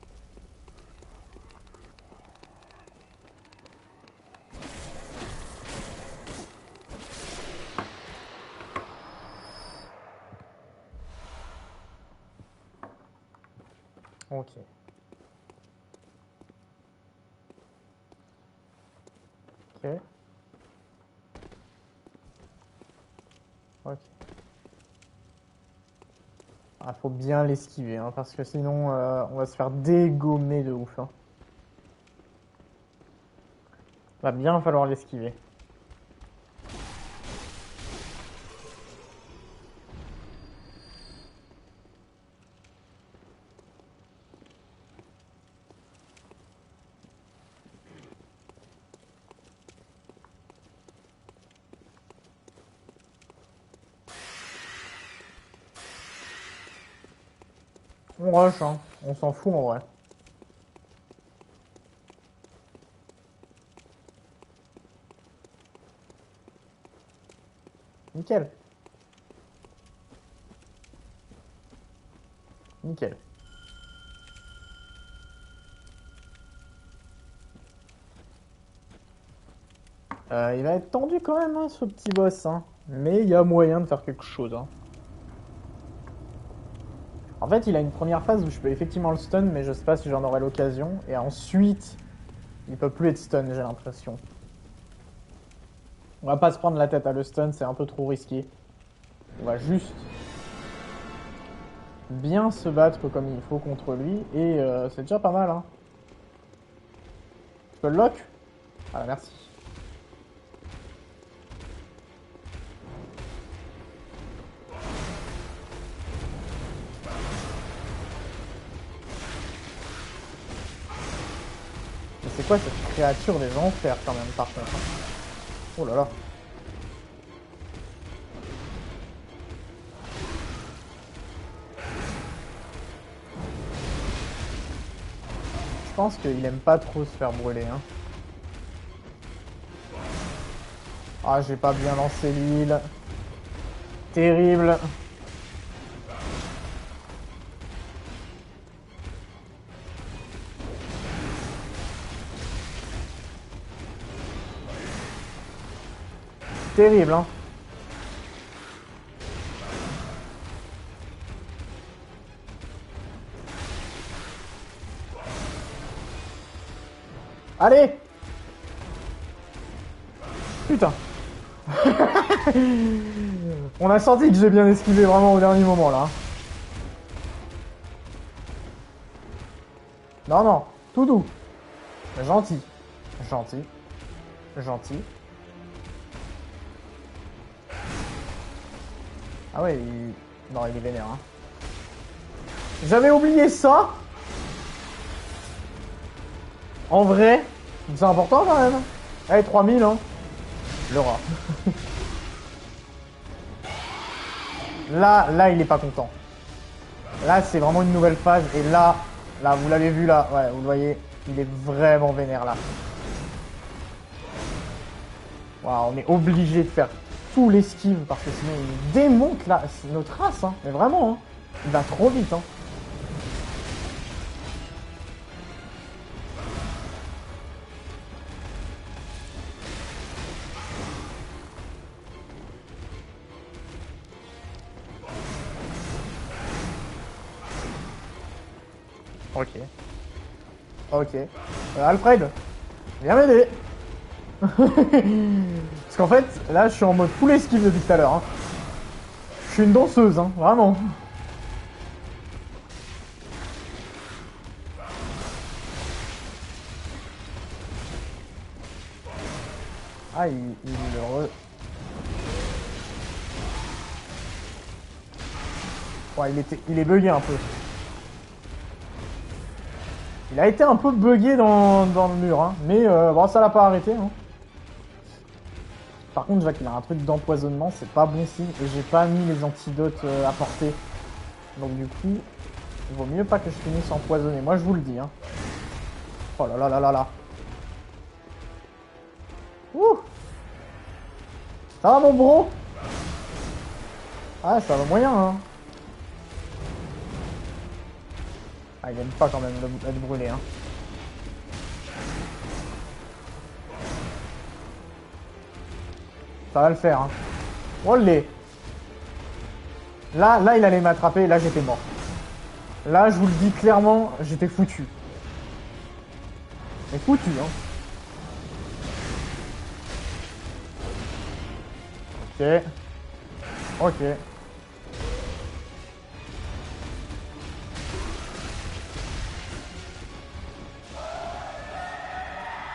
Ok. Ok. Ok. Ah, faut bien l'esquiver, hein, parce que sinon, on va se faire dégommer de ouf. Hein. Va bien falloir l'esquiver. On rush, hein. On s'en fout en vrai. Nickel. Nickel. Il va être tendu quand même, hein, ce petit boss. Hein. Mais il y a moyen de faire quelque chose. Hein. En fait, il a une première phase où je peux effectivement le stun, mais je sais pas si j'en aurai l'occasion. Et ensuite, il peut plus être stun, j'ai l'impression. On va pas se prendre la tête à le stun, c'est un peu trop risqué. On va juste bien se battre comme il faut contre lui. Et c'est déjà pas mal. Hein. Tu peux le lock? Ah, merci. Mais c'est quoi cette créature des enfers quand même par contre? Oh là là. Je pense qu'il aime pas trop se faire brûler. Hein. Ah, j'ai pas bien lancé l'huile. Terrible. Terrible, hein. Allez. Putain. On a senti que j'ai bien esquivé vraiment au dernier moment là. Non, non, tout doux. Gentil. Gentil. Gentil. Ah ouais, il... Non, il est vénère. Hein. J'avais oublié ça. En vrai, c'est important quand même. Allez, 3000, hein. Le rat. Là, il est pas content. Là, c'est vraiment une nouvelle phase. Et là, vous l'avez vu là. Ouais, vous le voyez. Il est vraiment vénère là. Wow, on est obligé de faire tout l'esquive parce que sinon il démonte là. C'est notre race, hein. Mais vraiment, hein. Il va trop vite, hein. Ok. Ok. Alfred, viens m'aider. Parce qu'en fait, là, je suis en mode full esquive depuis tout à l'heure. Hein. Je suis une danseuse, hein, vraiment. Ah, il est heureux. Ouais, il est bugué un peu. Il a été un peu bugué dans le mur, hein. Mais bon, ça l'a pas arrêté. Hein. Par contre, je vois qu'il a un truc d'empoisonnement, c'est pas bon signe. Et j'ai pas mis les antidotes à portée. Donc du coup, il vaut mieux pas que je finisse empoisonné. Moi, je vous le dis. Hein. Oh là là là là là. Ouh. Ça va, mon bro? Ah, ça va moyen, hein. Ah, il aime pas quand même d'être brûlé, hein. Ça va le faire, hein. Oh les. Là, il allait m'attraper, là j'étais mort. Là, je vous le dis clairement, j'étais foutu. Mais foutu, hein. Ok. Ok.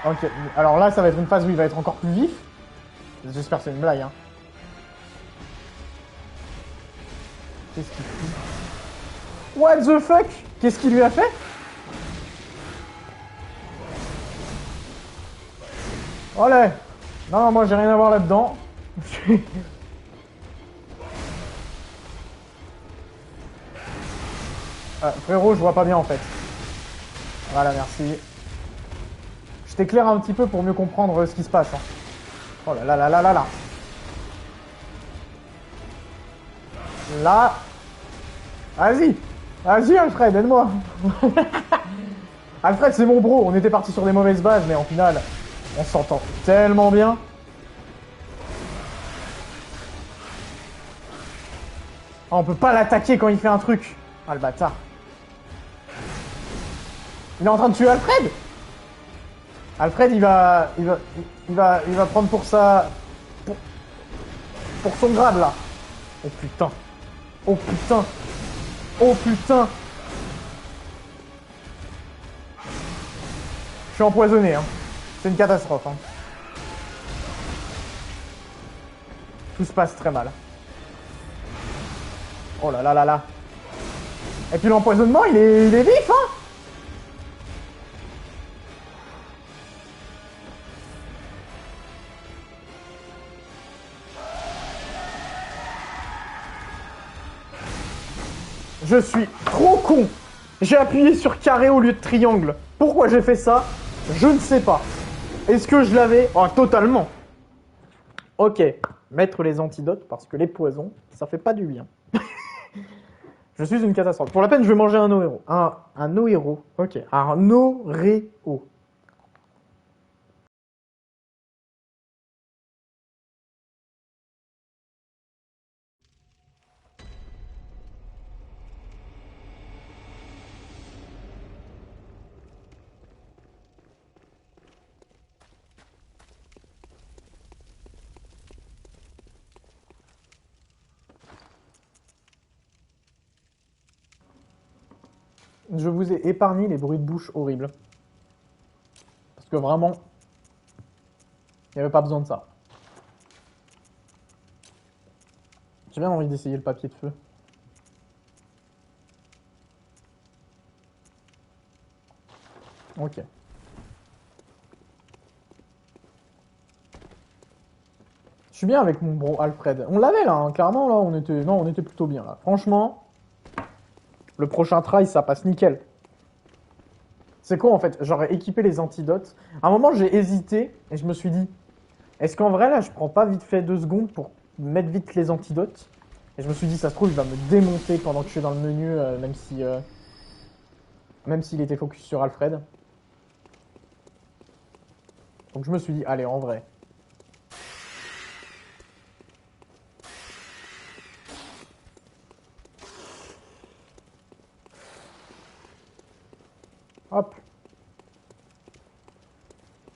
Ok. Alors là, ça va être une phase où il va être encore plus vif. J'espère que c'est une blague, hein. Qu'est-ce qu'il fout? What the fuck? Qu'est-ce qu'il lui a fait? Allez. Non, non, moi j'ai rien à voir là-dedans. Frérot, je vois pas bien en fait. Voilà, merci. Je t'éclaire un petit peu pour mieux comprendre ce qui se passe. Hein. Oh là là là là là là. Là. Vas-y. Vas-y, Alfred, aide-moi. Alfred, c'est mon bro. On était parti sur des mauvaises bases, mais en final, on s'entend tellement bien. Oh, on peut pas l'attaquer quand il fait un truc. Ah, le bâtard. Il est en train de tuer Alfred. Alfred, il va prendre pour ça, pour son grade là. Oh putain. Oh putain. Oh putain. Je suis empoisonné, hein. C'est une catastrophe, hein. Tout se passe très mal. Oh là là là là. Et puis l'empoisonnement, il est vif, hein. Je suis trop con. J'ai appuyé sur carré au lieu de triangle. Pourquoi j'ai fait ça? Je ne sais pas. Est-ce que je l'avais? Oh, totalement. Ok. Mettre les antidotes parce que les poisons, ça fait pas du bien. Je suis une catastrophe. Pour la peine, je vais manger un Noéro. Un Noéro. Ok. Un Noréo. Je vous ai épargné les bruits de bouche horribles. Parce que vraiment, il n'y avait pas besoin de ça. J'ai bien envie d'essayer le papier de feu. Ok. Je suis bien avec mon bro Alfred. On l'avait là, hein, clairement là, on était plutôt bien là. Franchement, le prochain try, ça passe nickel. C'est quoi en fait? J'aurais équipé les antidotes. À un moment, j'ai hésité et je me suis dit, est-ce qu'en vrai là, je prends pas vite fait 2 secondes pour mettre vite les antidotes? Et je me suis dit, ça se trouve, il va me démonter pendant que je suis dans le menu, même s'il était focus sur Alfred. Donc je me suis dit, allez, en vrai. Hop.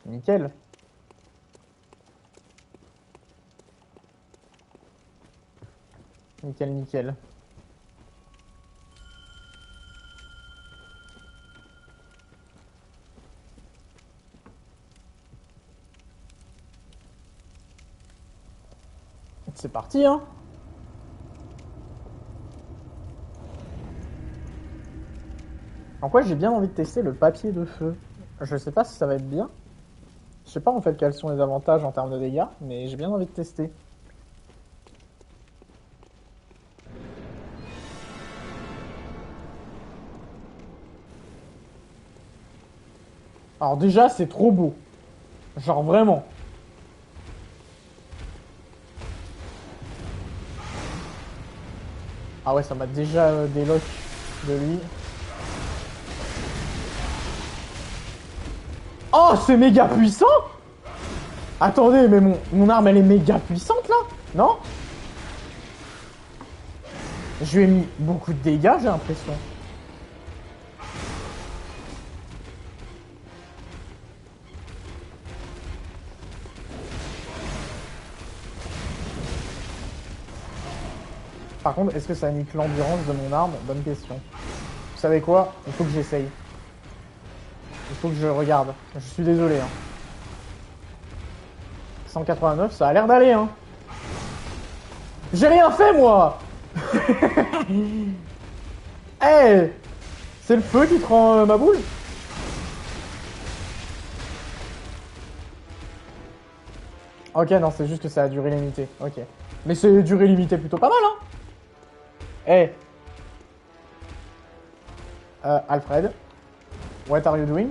Nickel. Nickel, nickel. C'est parti, hein. En quoi j'ai bien envie de tester le papier de feu. Je sais pas si ça va être bien. Je sais pas en fait quels sont les avantages en termes de dégâts, mais j'ai bien envie de tester. Alors déjà, c'est trop beau. Genre vraiment. Ah ouais, ça m'a déjà déloc de lui. Oh, c'est méga puissant! Attendez, mais mon arme, elle est méga puissante, là? Non? Je lui ai mis beaucoup de dégâts, j'ai l'impression. Par contre, est-ce que ça nique l'endurance de mon arme? Bonne question. Vous savez quoi? Il faut que j'essaye. Il faut que je regarde. Je suis désolé, hein. 189, ça a l'air d'aller, hein. J'ai rien fait, moi! Eh hey, c'est le feu qui te rend ma boule? Ok, non, c'est juste que ça a durée limitée. Ok. Mais c'est durée limitée plutôt pas mal, hein. Eh hey. Alfred, what are you doing?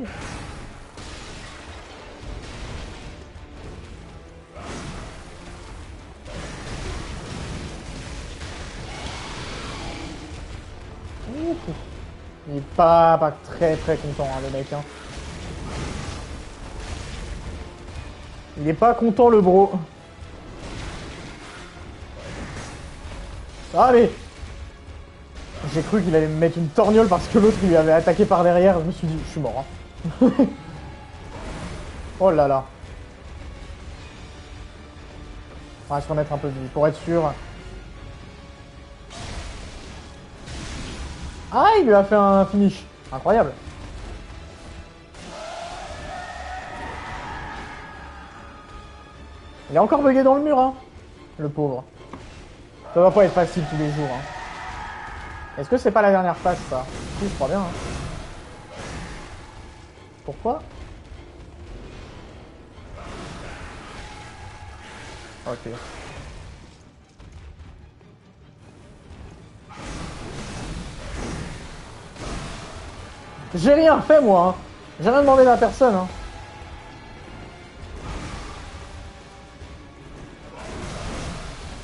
Il est pas très content, hein, le mec. Hein. Il est pas content, le bro. Allez. J'ai cru qu'il allait me mettre une torgnole parce que l'autre lui avait attaqué par derrière. Je me suis dit, je suis mort. Hein. Oh là là. On va se remettre un peu de vie pour être sûr. Ah, il lui a fait un finish. Incroyable. Il est encore bugué dans le mur, hein. Le pauvre. Ça va pas être facile tous les jours, hein. Est-ce que c'est pas la dernière phase, ça? Si, je crois bien, hein. Pourquoi? Ok. J'ai rien fait, moi, hein. J'ai rien demandé à personne, hein.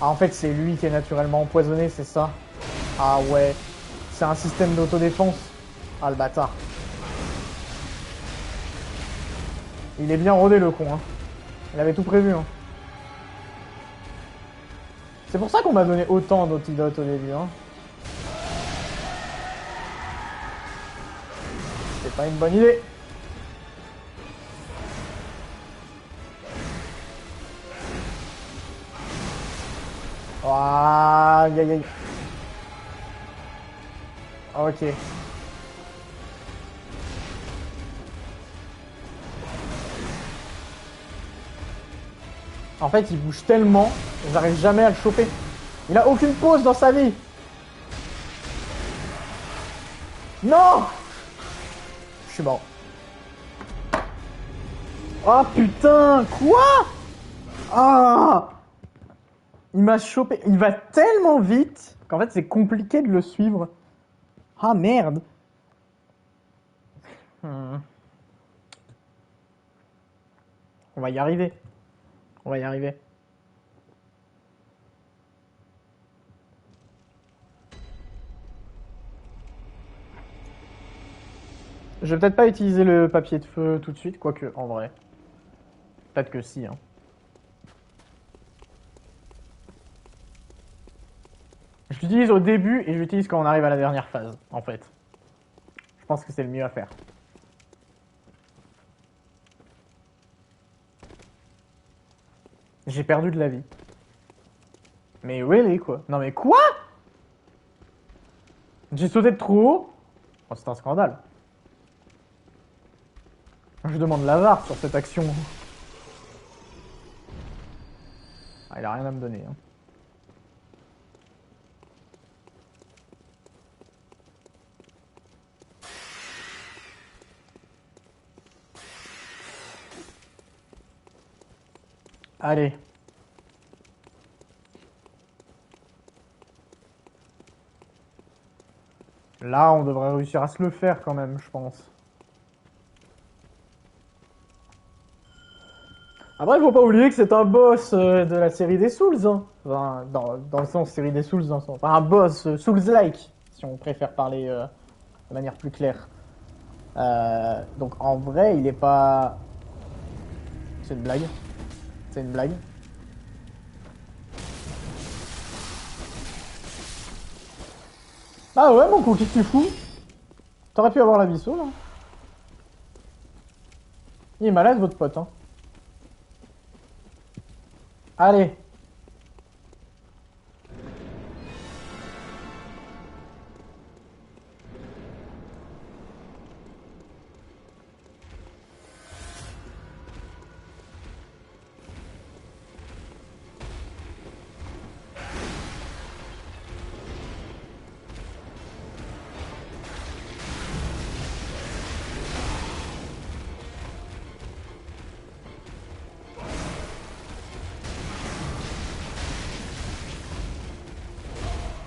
Ah, en fait, c'est lui qui est naturellement empoisonné, c'est ça? Ah ouais. C'est un système d'autodéfense. Ah, le bâtard. Il est bien rodé, le con, hein. Il avait tout prévu, hein. C'est pour ça qu'on m'a donné autant d'antidotes au début, hein. C'est pas une bonne idée. Ah, aïe aïe aïe. Ok. En fait, il bouge tellement, j'arrive jamais à le choper. Il a aucune pause dans sa vie. Non! Je suis mort. Oh putain, quoi? Ah! Il m'a chopé. Il va tellement vite qu'en fait c'est compliqué de le suivre. Ah merde. Hmm. On va y arriver. On va y arriver. Je vais peut-être pas utiliser le papier de feu tout de suite, quoique en vrai. Peut-être que si, hein. Je l'utilise au début et je l'utilise quand on arrive à la dernière phase, en fait. Je pense que c'est le mieux à faire. J'ai perdu de la vie. Mais really, quoi? Non mais quoi? J'ai sauté de trop haut? Oh, c'est un scandale. Je demande l'avare sur cette action. Ah, il a rien à me donner. Hein. Allez. Là, on devrait réussir à se le faire quand même, je pense. Après, faut pas oublier que c'est un boss de la série des Souls, hein. Enfin, dans le sens série des Souls, dans le sens... Enfin, un boss Souls-like, si on préfère parler de manière plus claire. Donc en vrai, il est pas... C'est une blague. C'est une blague. Ah ouais, mon coup, qu'est-ce que tu fous? T'aurais pu avoir l'abysso, là. Il est malade, votre pote, hein. Allez.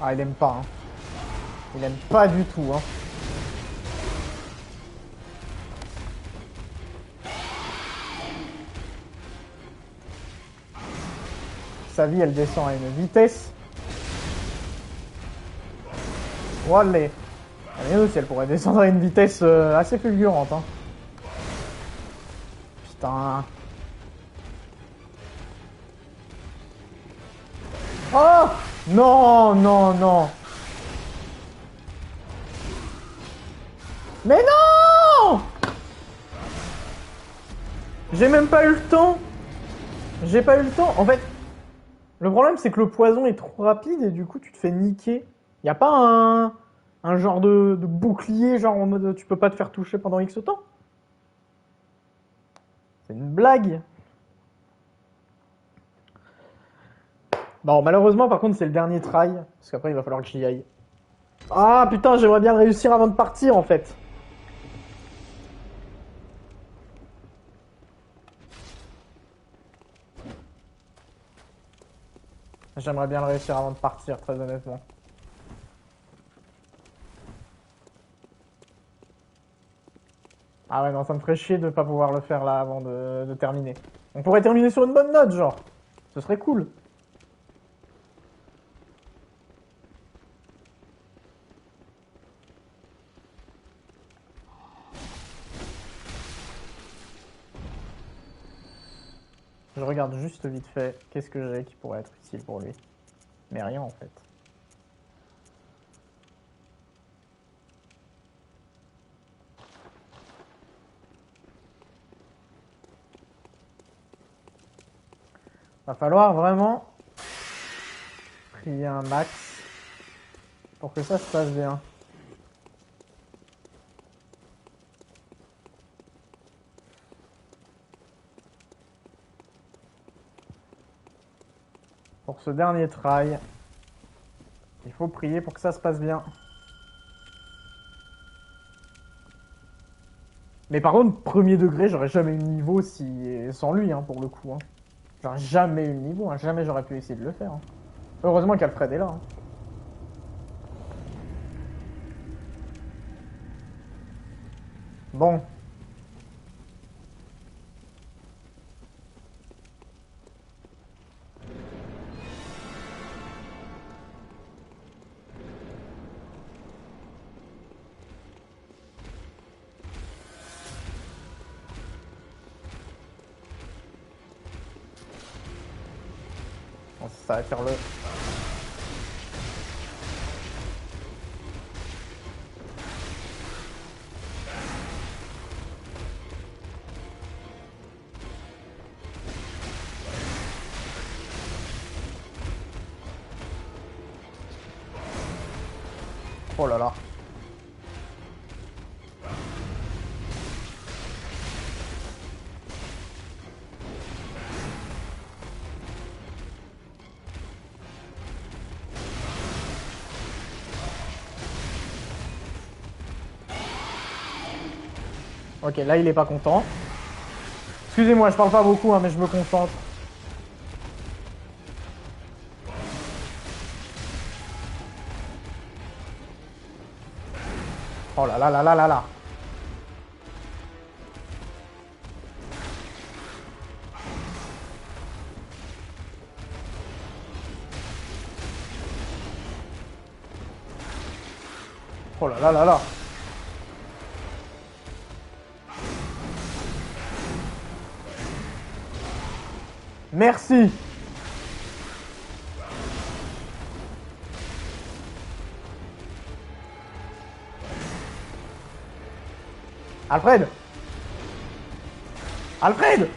Ah, il aime pas, hein. Il aime pas du tout, hein. Sa vie, elle descend à une vitesse. Wallah. Mais aussi, elle pourrait descendre à une vitesse assez fulgurante, hein. Putain. Oh! Non, non, non. Mais non! J'ai même pas eu le temps. J'ai pas eu le temps. En fait, le problème c'est que le poison est trop rapide et du coup tu te fais niquer. Y a pas un genre de bouclier, genre en mode tu peux pas te faire toucher pendant X temps? C'est une blague. Bon, malheureusement, par contre, c'est le dernier try. Parce qu'après, il va falloir que j'y aille. Ah putain, j'aimerais bien le réussir avant de partir en fait. J'aimerais bien le réussir avant de partir, très honnêtement. Ah ouais, non, ça me ferait chier de pas pouvoir le faire là avant de terminer. On pourrait terminer sur une bonne note, genre. Ce serait cool. Je regarde juste vite fait qu'est-ce que j'ai qui pourrait être utile pour lui. Mais rien en fait. Va falloir vraiment prier un max pour que ça se passe bien. Pour ce dernier try, il faut prier pour que ça se passe bien. Mais par contre, premier degré, j'aurais jamais eu le niveau sans lui, hein, pour le coup. Hein. J'aurais jamais eu le niveau, hein. Jamais j'aurais pu essayer de le faire. Hein. Heureusement qu'Alfred est là. Hein. Bon. Bon, ça va faire le... Oh là là. Ok, là il est pas content. Excusez-moi, je parle pas beaucoup, hein, mais je me concentre. Oh là là là là là là. Oh là là là là. Merci. Alfred. Alfred.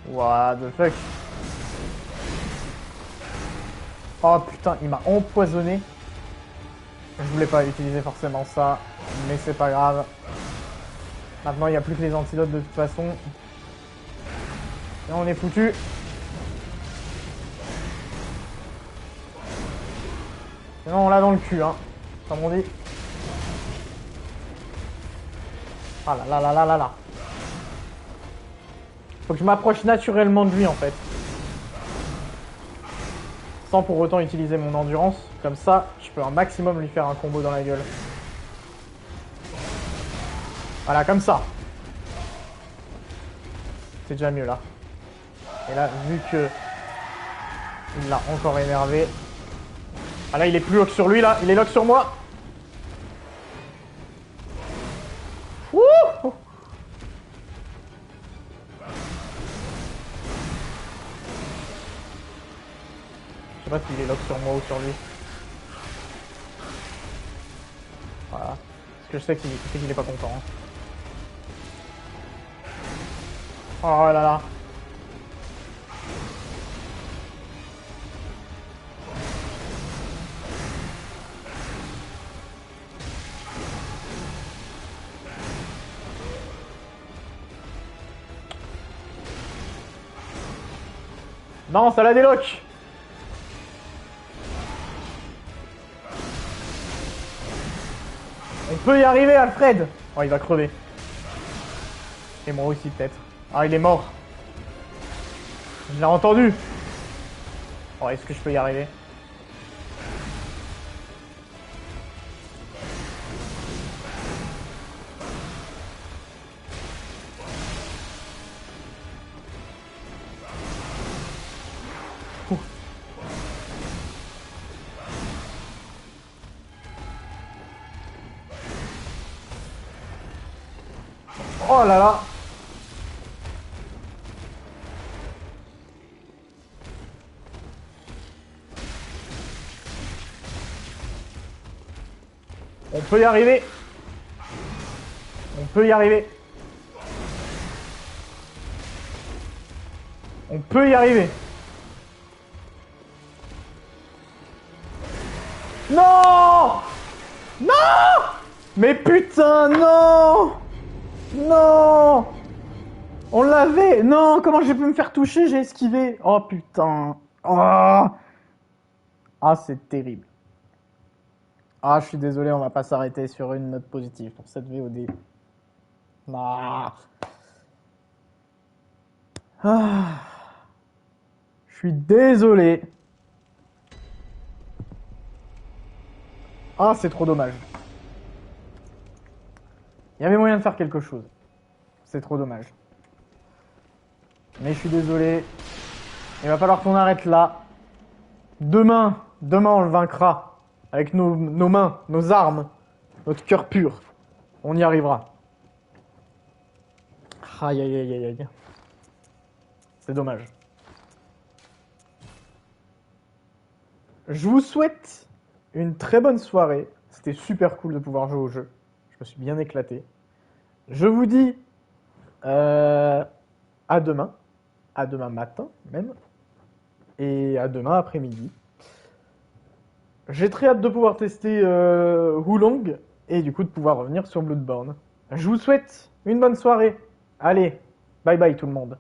What the fuck. Oh putain, il m'a empoisonné. Je voulais pas utiliser forcément ça, mais c'est pas grave. Maintenant, il n'y a plus que les antidotes de toute façon. Et on est foutu. Sinon, on l'a dans le cul, hein, comme on dit. Ah là là là là là là. Faut que je m'approche naturellement de lui, en fait. Sans pour autant utiliser mon endurance. Comme ça, je peux un maximum lui faire un combo dans la gueule. Voilà, comme ça. C'est déjà mieux, là. Et là, vu que... il l'a encore énervé. Ah là, il est plus lock sur lui, là. Il est lock sur moi. Wouh! Je sais pas s'il est lock sur moi ou sur lui. Voilà. Parce que je sais qu'il est pas content. Hein. Oh là là. Non, ça la déloque. On peut y arriver, Alfred. Oh, il va crever. Et moi aussi, peut-être. Ah, il est mort. Je l'ai entendu. Oh, est-ce que je peux y arriver? Oh là là. On peut y arriver. On peut y arriver. On peut y arriver. Non! Non! Mais putain, non! Non! On l'avait! Non! Comment j'ai pu me faire toucher? J'ai esquivé! Oh putain! Oh! Ah, c'est terrible. Ah, je suis désolé, on va pas s'arrêter sur une note positive pour cette VOD. Ah. Ah. Je suis désolé. Ah, c'est trop dommage. Il y avait moyen de faire quelque chose. C'est trop dommage. Mais je suis désolé. Il va falloir qu'on arrête là. Demain on le vaincra. Avec nos mains, nos armes, notre cœur pur. On y arrivera. Aïe aïe aïe aïe aïe. C'est dommage. Je vous souhaite une très bonne soirée. C'était super cool de pouvoir jouer au jeu. Je me suis bien éclaté. Je vous dis à demain matin même, et à demain après-midi. J'ai très hâte de pouvoir tester Wulong et du coup de pouvoir revenir sur Bloodborne. Je vous souhaite une bonne soirée. Allez, bye bye tout le monde.